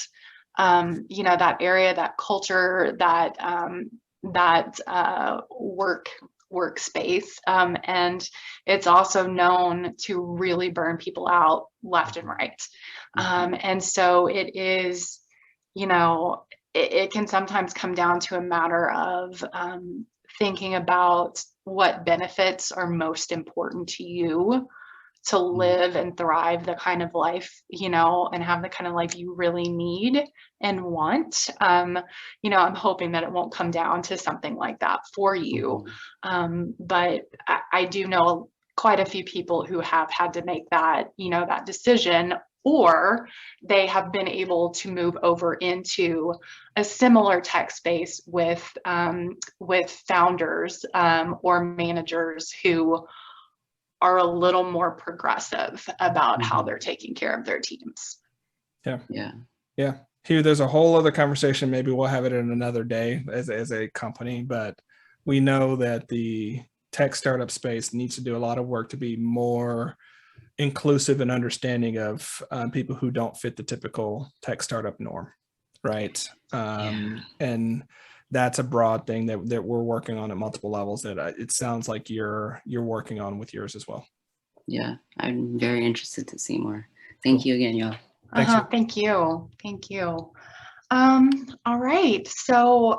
A: that area, that culture, that workspace. And it's also known to really burn people out left and right. And so it is, it can sometimes come down to a matter of thinking about what benefits are most important to you to live and thrive the kind of life, and have the kind of life you really need and want. I'm hoping that it won't come down to something like that for you. But I do know quite a few people who have had to make that, that decision, or they have been able to move over into a similar tech space with founders or managers who are a little more progressive about how they're taking care of their teams.
B: Yeah. Hugh, there's a whole other conversation. Maybe we'll have it in another day as a company, but we know that the tech startup space needs to do a lot of work to be more inclusive and understanding of people who don't fit the typical tech startup norm, right? And that's a broad thing that we're working on at multiple levels that it sounds like you're working on with yours as well.
F: Yeah, I'm very interested to see more. Thank you again, y'all.
B: Thanks.
A: Thank you. Thank you. All right. So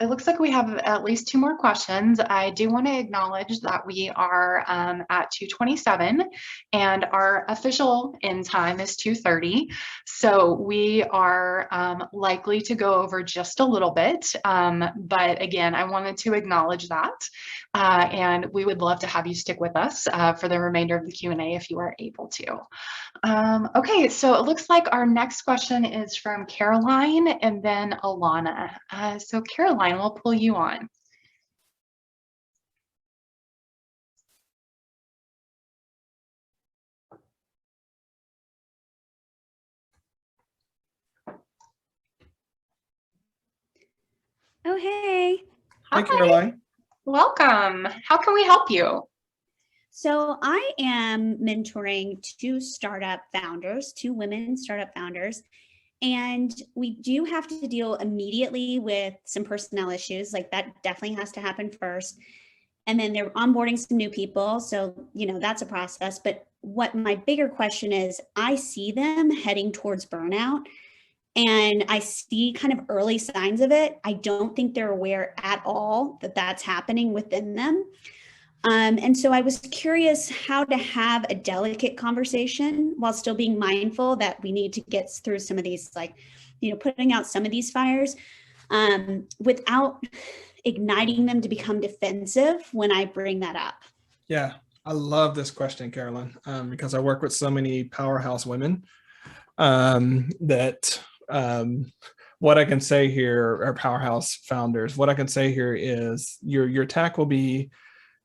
A: it looks like we have at least 2 more questions. I do want to acknowledge that we are at 2:27 and our official end time is 2:30. So we are likely to go over just a little bit. But again, I wanted to acknowledge that. And we would love to have you stick with us for the remainder of the Q&A if you are able to. Okay, so it looks like our next question is from Caroline and then Alana. So Caroline, we'll pull you on.
G: Oh, hey.
B: Hi, Caroline.
A: Welcome. How can we help you?
G: So I am mentoring 2 startup founders, 2 women startup founders, and we do have to deal immediately with some personnel issues. Like that definitely has to happen first. And then they're onboarding some new people. So, you know, that's a process. But what my bigger question is, I see them heading towards burnout and I see kind of early signs of it. I don't think they're aware at all that that's happening within them. And so I was curious how to have a delicate conversation while still being mindful that we need to get through some of these, like, you know, putting out some of these fires without igniting them to become defensive when I bring that up.
B: Yeah, I love this question, Caroline, because I work with so many powerhouse women that what I can say here are powerhouse founders. What I can say here is your tack will be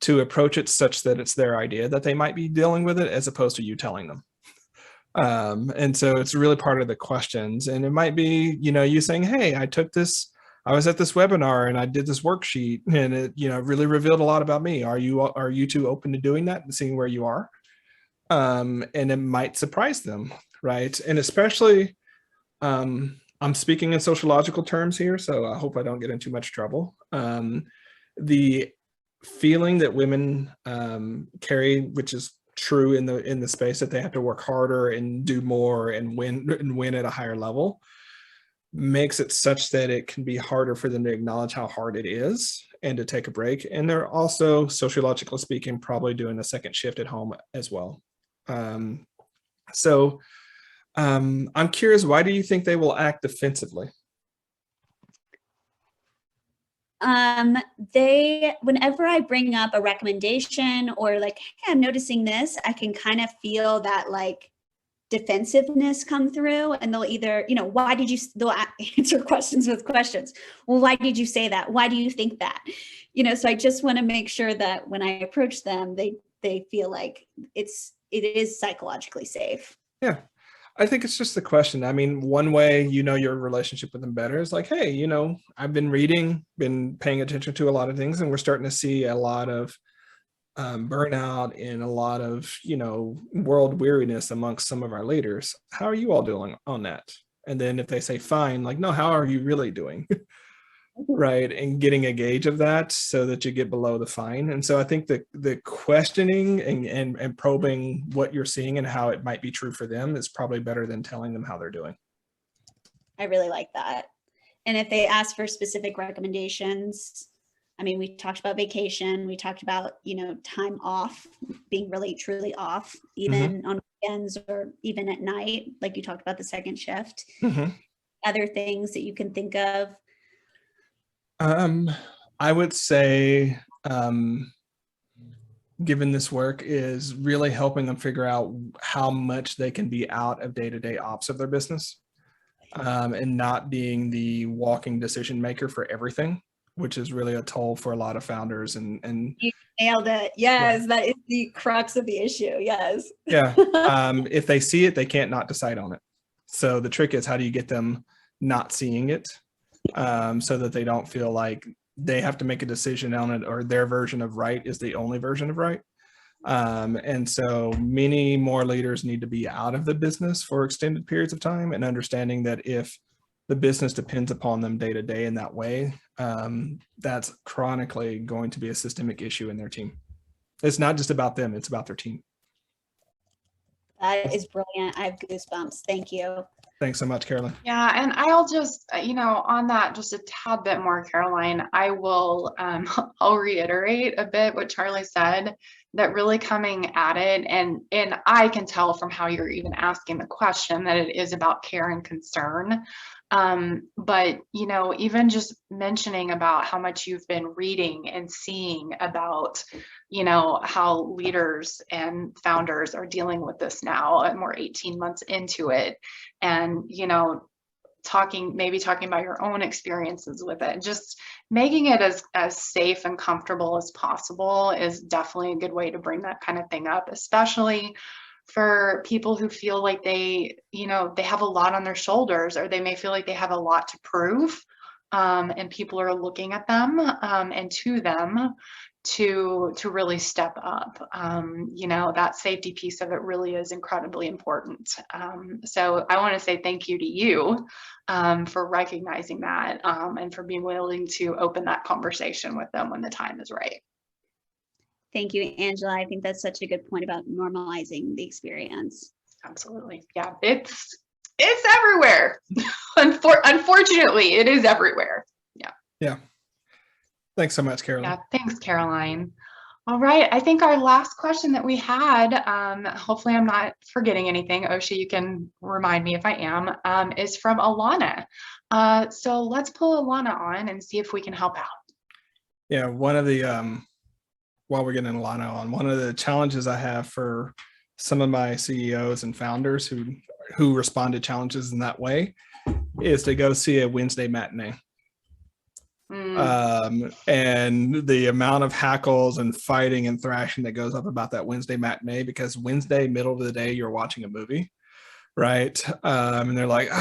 B: to approach it such that it's their idea that they might be dealing with it as opposed to you telling them. And so it's really part of the questions. And it might be, you know, you saying, hey, I was at this webinar and I did this worksheet and it, you know, really revealed a lot about me. Are you two open to doing that and seeing where you are? And it might surprise them, right? And especially, I'm speaking in sociological terms here, so I hope I don't get in too much trouble. The feeling that women carry, which is true in the space, that they have to work harder and do more and win at a higher level, makes it such that it can be harder for them to acknowledge how hard it is and to take a break. And they're also, sociologically speaking, probably doing a second shift at home as well. So I'm curious, why do you think they will act defensively?
G: Whenever I bring up a recommendation or like, hey, I'm noticing this, I can kind of feel that like defensiveness come through, and they'll either, you know, they'll answer questions with questions. Well, why did you say that? Why do you think that? You know, so I just want to make sure that when I approach them, they feel like it is psychologically safe.
B: Yeah. I think it's just the question. I mean, one way you know your relationship with them better is like, hey, you know, I've been reading, been paying attention to a lot of things, and we're starting to see a lot of burnout and a lot of, you know, world weariness amongst some of our leaders. How are you all doing on that? And then if they say fine, like, no, how are you really doing? Right. And getting a gauge of that so that you get below the fine. And so I think the questioning and probing what you're seeing and how it might be true for them is probably better than telling them how they're doing.
G: I really like that. And if they ask for specific recommendations, I mean, we talked about vacation, we talked about, you know, time off, being really truly off, even on weekends or even at night, like you talked about the second shift. Other things that you can think of.
B: I would say, given this work, is really helping them figure out how much they can be out of day-to-day ops of their business, and not being the walking decision maker for everything, which is really a toll for a lot of founders. And
G: You nailed it. Yes, that is the crux of the issue. Yes.
B: Yeah. If they see it, they can't not decide on it. So the trick is, how do you get them not seeing it, so that they don't feel like they have to make a decision on it, or their version of right is the only version of right. And so many more leaders need to be out of the business for extended periods of time, and understanding that if the business depends upon them day to day in that way, that's chronically going to be a systemic issue in their team. It's not just about them, it's about their team.
G: That is brilliant. I have goosebumps. Thank you.
B: Thanks so much, Carolyn.
A: Yeah, and I'll just, on that, just a tad bit more, Caroline, I will, I'll reiterate a bit what Charlie said, that really coming at it, and I can tell from how you're even asking the question that it is about care and concern. But, even just mentioning about how much you've been reading and seeing about, how leaders and founders are dealing with this now, and we're 18 months into it. And, talking about your own experiences with it, just making it as safe and comfortable as possible is definitely a good way to bring that kind of thing up, especially for people who feel like they have a lot on their shoulders, or they may feel like they have a lot to prove, and people are looking at them and to them to really step up. That safety piece of it really is incredibly important. So I want to say thank you to you for recognizing that, and for being willing to open that conversation with them when the time is right.
G: Thank you, Angela. I think that's such a good point about normalizing the experience.
A: Absolutely. Yeah, it's everywhere. Unfortunately, it is everywhere.
B: Yeah. Thanks so much, Caroline.
A: Yeah, thanks, Caroline. All right, I think our last question that we had, hopefully I'm not forgetting anything, Osha, you can remind me if I am, is from Alana. So let's pull Alana on and see if we can help out.
B: Yeah, one of the, while we're getting Alana on, one of the challenges I have for some of my CEOs and founders who respond to challenges in that way is to go see a Wednesday matinee. And the amount of hackles and fighting and thrashing that goes up about that Wednesday matinee, because Wednesday, middle of the day, you're watching a movie, right? And they're like,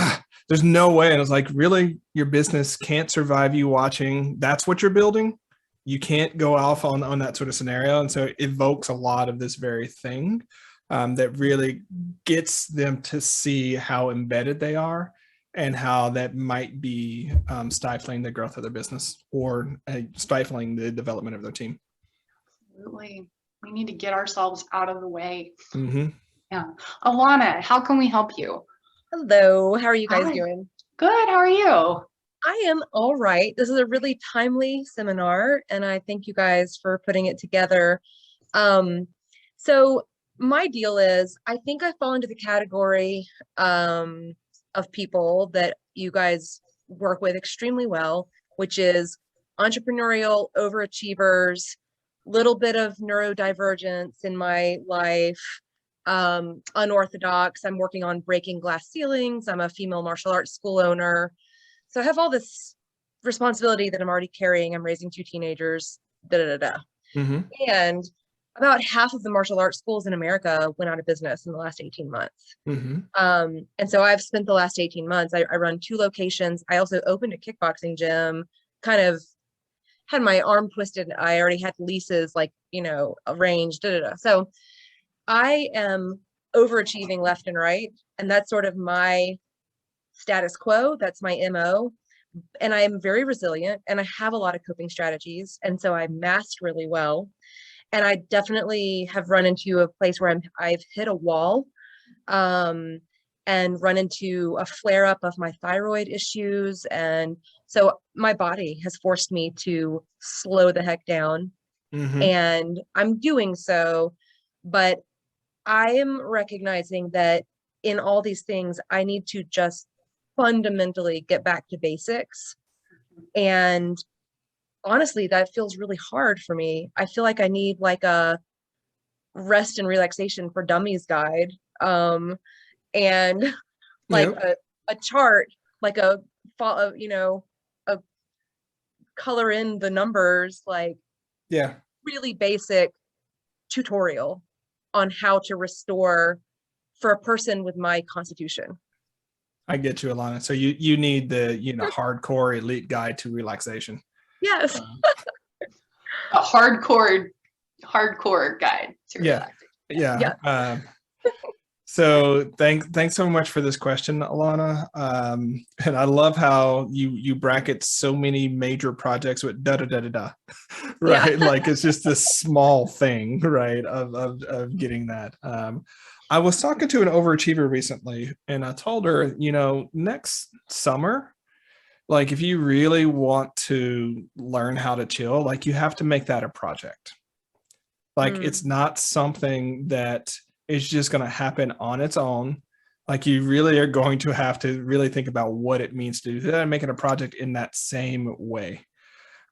B: there's no way. And it's like, really, your business can't survive you watching. That's what you're building. You can't go off on that sort of scenario. And so it evokes a lot of this very thing that really gets them to see how embedded they are, and how that might be stifling the growth of their business, or stifling the development of their team.
A: Absolutely. We need to get ourselves out of the way.
B: Mm-hmm.
A: Yeah. Alana, how can we help you?
H: Hello, how are you guys
A: Hi.
H: doing?
A: Good. How are you?
H: I am all right. This is a really timely seminar, and I thank you guys for putting it together. So my deal is, I think I fall into the category of people that you guys work with extremely well, which is entrepreneurial overachievers, little bit of neurodivergence in my life, unorthodox. I'm working on breaking glass ceilings. I'm a female martial arts school owner. So I have all this responsibility that I'm already carrying. I'm raising 2 teenagers,
B: Mm-hmm.
H: And about half of the martial arts schools in America went out of business in the last 18 months.
B: Mm-hmm.
H: And so I've spent the last 18 months, I run 2 locations. I also opened a kickboxing gym, kind of had my arm twisted. I already had leases, arranged, So I am overachieving left and right. And that's sort of my status quo. That's my MO. And I am very resilient, and I have a lot of coping strategies. And so I mask really well. And I definitely have run into a place where I've hit a wall, and run into a flare up of my thyroid issues. And so my body has forced me to slow the heck down.
B: Mm-hmm.
H: And I'm doing so, but I am recognizing that in all these things, I need to just fundamentally get back to basics. And honestly, that feels really hard for me. I feel like I need like a rest and relaxation for dummies guide, and like a chart, like a color in the numbers, really basic tutorial on how to restore for a person with my constitution.
B: I get you, Alana. So you need the hardcore elite guide to relaxation.
H: Yes.
A: A hardcore guide to
B: Yeah.
A: relaxation.
B: Yeah.
H: Yeah.
B: So thanks so much for this question, Alana. And I love how you bracket so many major projects with da da da da da, right? Like it's just this small thing, right? Of getting that. I was talking to an overachiever recently, and I told her, next summer, like if you really want to learn how to chill, like you have to make that a project. Like it's not something that is just going to happen on its own. Like you really are going to have to really think about what it means to do that and make it a project in that same way.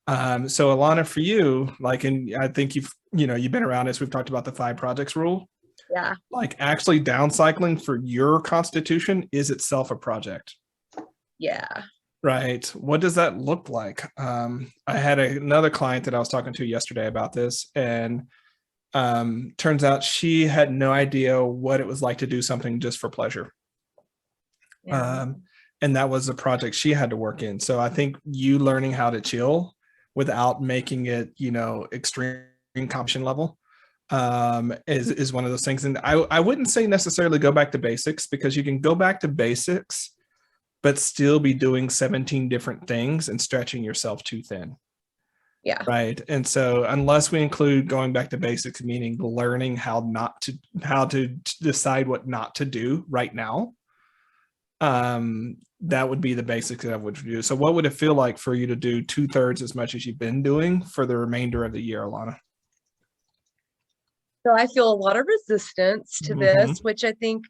B: So Alana, for you, like, and I think you've been around us. We've talked about the 5 projects rule.
H: Yeah.
B: Like actually downcycling for your constitution is itself a project.
H: Yeah.
B: Right. What does that look like? I had another client that I was talking to yesterday about this, and turns out she had no idea what it was like to do something just for pleasure.
H: Yeah.
B: And that was a project she had to work in. So I think you learning how to chill without making it, extreme competition level is one of those things. And I wouldn't say necessarily go back to basics, because you can go back to basics but still be doing 17 different things and stretching yourself too thin.
H: Yeah.
B: Right. And so unless we include going back to basics, meaning learning how to decide what not to do right now, that would be the basics that I would do. So what would it feel like for you to do 2/3 as much as you've been doing for the remainder of the year, Alana?
H: So I feel a lot of resistance to this, which I think,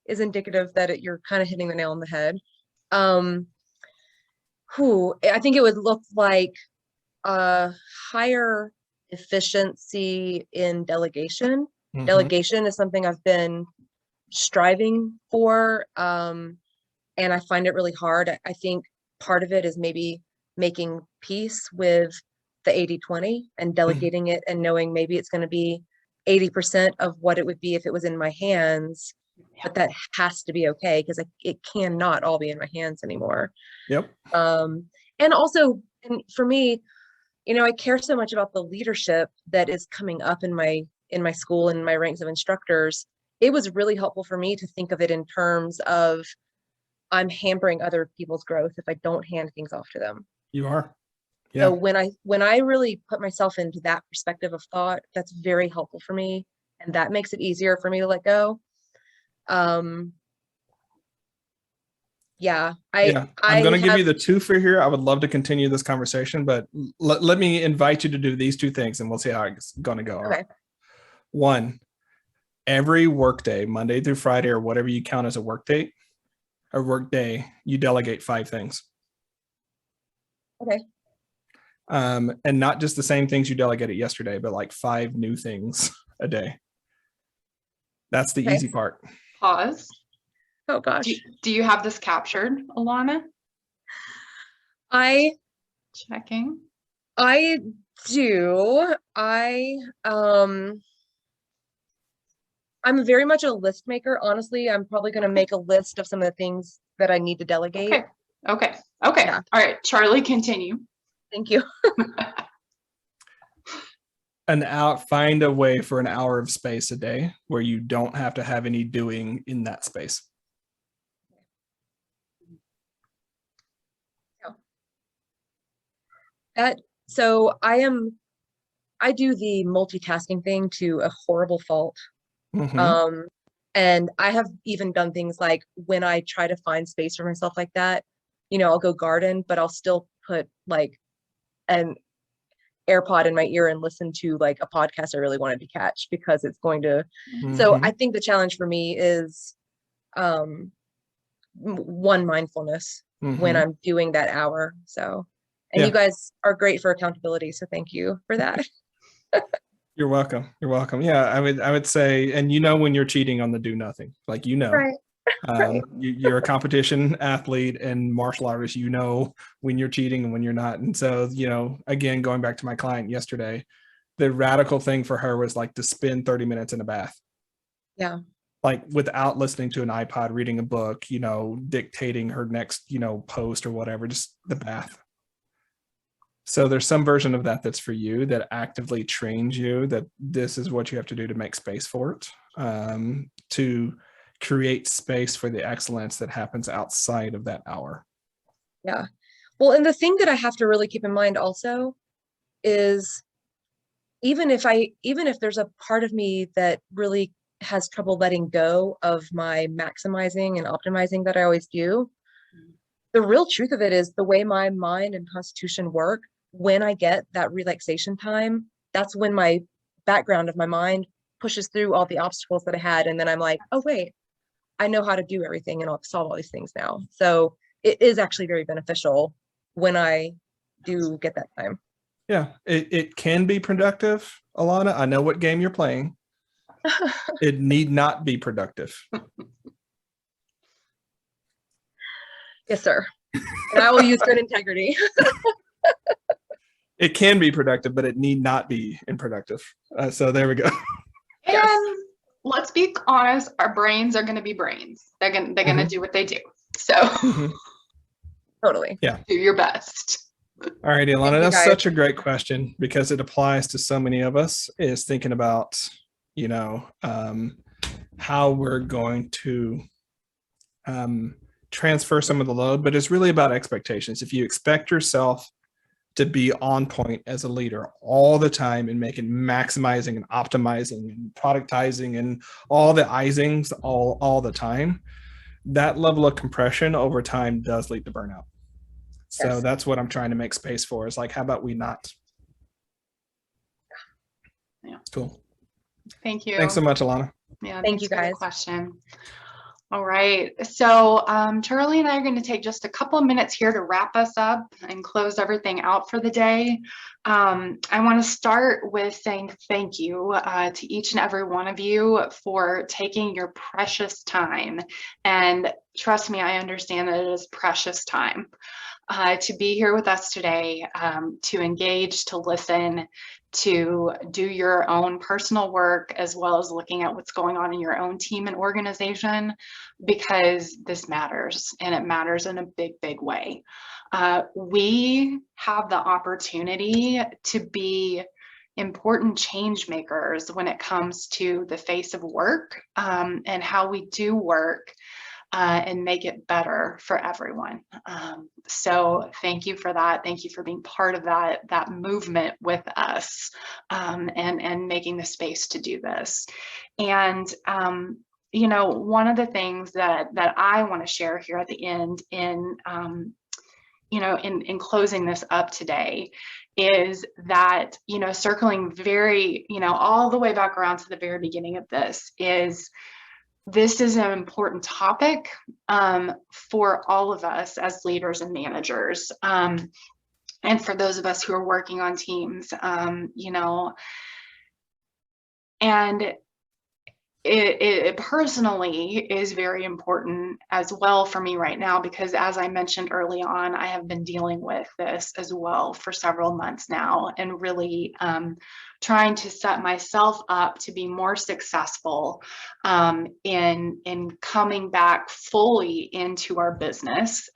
H: is indicative that you're kind of hitting the nail on the head. I think it would look like a higher efficiency in delegation. Delegation is something I've been striving for, and I find it really hard. I think part of it is maybe making peace with the 80-20 and delegating it and knowing maybe it's going to be 80% of what it would be if it was in my hands, but that has to be okay because it cannot all be in my hands anymore.
B: Yep.
H: And also, and for me, I care so much about the leadership that is coming up in my school and my ranks of instructors. It was really helpful for me to think of it in terms of I'm hampering other people's growth if I don't hand things off to them.
B: You are. Yeah.
H: So when I really put myself into that perspective of thought, that's very helpful for me. And that makes it easier for me to let go.
B: I'm going to give you the 2 for here. I would love to continue this conversation, but let me invite you to do these 2 things and we'll see how it's going to go.
H: Okay.
B: Right. 1, every workday, Monday through Friday, or whatever you count as a work date or work day, you delegate 5 things.
H: Okay.
B: And not just the same things you delegated yesterday, but like 5 new things a day. That's the easy part.
A: Pause.
H: Oh gosh.
A: Do you have this captured, Alana? Checking.
H: I do. I'm very much a list maker. Honestly, I'm probably going to make a list of some of the things that I need to delegate.
A: Okay.
H: Yeah.
A: All right, Charlie, continue.
H: Thank you.
B: Find a way for an hour of space a day where you don't have to have any doing in that space.
H: So I do the multitasking thing to a horrible fault. And I have even done things like when I try to find space for myself like that, I'll go garden, but I'll still put like an AirPod in my ear and listen to like a podcast I really wanted to catch because it's going to. So I think the challenge for me is one, mindfulness when I'm doing that hour. So, and you guys are great for accountability. So thank you for that.
B: You're welcome. You're welcome. Yeah, I would say, and when you're cheating on the do nothing, like
H: Right. Right.
B: You're a competition athlete and martial artist, when you're cheating and when you're not. And so, again, going back to my client yesterday, the radical thing for her was like to spend 30 minutes in a bath.
H: Yeah.
B: Like without listening to an iPod, reading a book, dictating her next, post or whatever, just the bath. So there's some version of that that's for you, that actively trains you that this is what you have to do to make space for it, to create space for the excellence that happens outside of that hour.
H: Yeah. Well, and the thing that I have to really keep in mind also is even if there's a part of me that really has trouble letting go of my maximizing and optimizing that I always do, the real truth of it is the way my mind and constitution work, when I get that relaxation time, that's when my background of my mind pushes through all the obstacles that I had. And then I'm like, oh, wait, I know how to do everything and I'll solve all these things now. So it is actually very beneficial when I do get that time.
B: Yeah, it can be productive, Alana. I know what game you're playing. It need not be productive.
H: Yes, sir. And I will use good integrity.
B: It can be productive, but it need not be unproductive. So there we go.
A: And let's be honest, our brains are going to be brains. They're going to do what they do. So
H: Totally.
B: Yeah.
A: do your best.
B: All right, Ilana,
H: you,
B: that's
H: guys.
B: such a great question because it applies to so many of us, is thinking about, how we're going to transfer some of the load, but it's really about expectations. If you expect yourself to be on point as a leader all the time and maximizing and optimizing and productizing and all the isings all the time, that level of compression over time does lead to burnout. So
H: Yes.
B: that's what I'm trying to make space for, is like, how about we not?
A: Yeah.
B: Cool.
A: Thank you.
B: Thanks so much, Alana.
A: Yeah,
H: Thank
A: thanks
H: you,
A: for the
H: guys.
A: question. All right. So Charlie and I are going to take just a couple of minutes here to wrap us up and close everything out for the day. I want to start with saying thank you to each and every one of you for taking your precious time. And trust me, I understand that it is precious time to be here with us today, to engage, to listen, to do your own personal work, as well as looking at what's going on in your own team and organization, because this matters, and it matters in a big, big way. We have the opportunity to be important change makers when it comes to the face of work, and how we do work. And make it better for everyone. So thank you for that. Thank you for being part of that movement with us, and making the space to do this. And one of the things that I want to share here at the end in closing this up today is that, circling very, all the way back around to the very beginning of this is an important topic for all of us as leaders and managers, and for those of us who are working on teams, and it personally is very important as well for me right now, because as I mentioned early on, I have been dealing with this as well for several months now, and really trying to set myself up to be more successful in coming back fully into our business.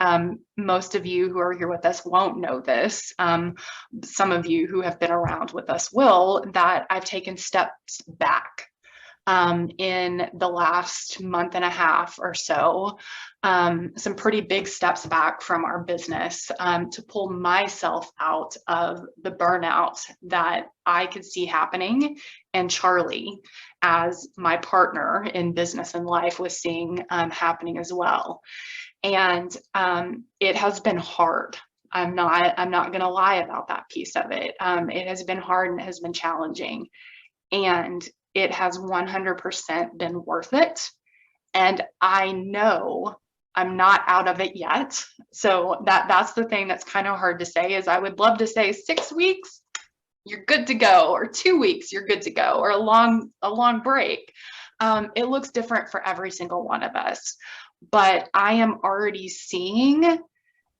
A: Most of you who are here with us won't know this. Some of you who have been around with us will, that I've taken steps back in the last month and a half or so, some pretty big steps back from our business, to pull myself out of the burnout that I could see happening, and Charlie, as my partner in business and life, was seeing happening as well. And it has been hard. I'm not going to lie about that piece of it. It has been hard and it has been challenging. And it has 100% been worth it. And I know I'm not out of it yet. So that's the thing that's kind of hard to say, is I would love to say 6 weeks, you're good to go, or 2 weeks, you're good to go, or a long break. It looks different for every single one of us. But I am already seeing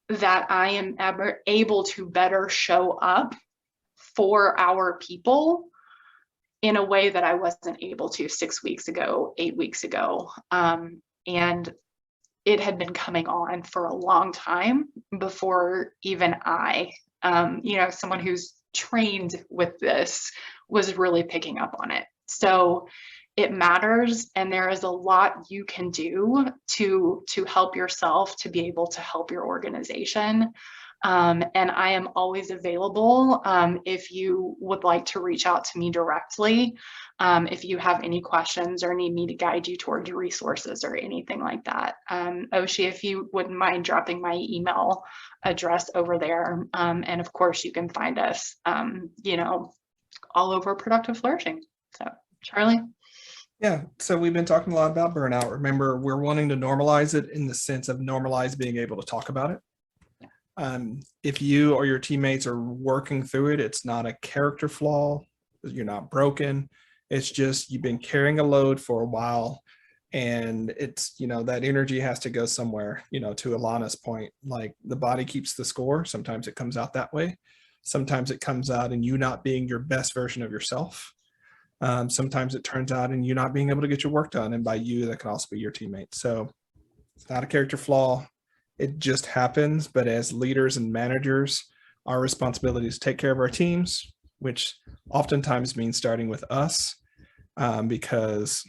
A: that I am able to better show up for our people in a way that I wasn't able to 6 weeks ago, 8 weeks ago. And it had been coming on for a long time before even I someone who's trained with this was really picking up on it. So it matters, and there is a lot you can do to help yourself to be able to help your organization. And I am always available if you would like to reach out to me directly, if you have any questions or need me to guide you toward your resources or anything like that. Oshi, if you wouldn't mind dropping my email address over there. And of course, you can find us, all over Productive Flourishing. So, Charlie?
B: Yeah, so we've been talking a lot about burnout. Remember, we're wanting to normalize it in the sense of normalize being able to talk about it. If you or your teammates are working through it, it's not a character flaw. You're not broken. It's just you've been carrying a load for a while, and it's, that energy has to go somewhere. To Alana's point, like the body keeps the score. Sometimes it comes out that way. Sometimes it comes out in you not being your best version of yourself. Sometimes it turns out in you not being able to get your work done, and by you, that can also be your teammates. So it's not a character flaw. It just happens. But as leaders and managers, our responsibility is to take care of our teams, which oftentimes means starting with us, because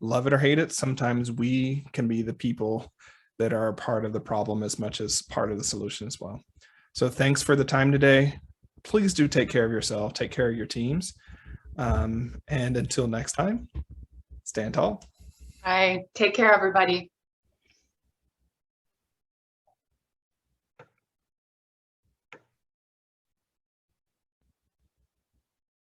B: love it or hate it, sometimes we can be the people that are a part of the problem as much as part of the solution as well. So thanks for the time today. Please do take care of yourself, take care of your teams. And until next time, stand tall.
A: All right. Take care, everybody.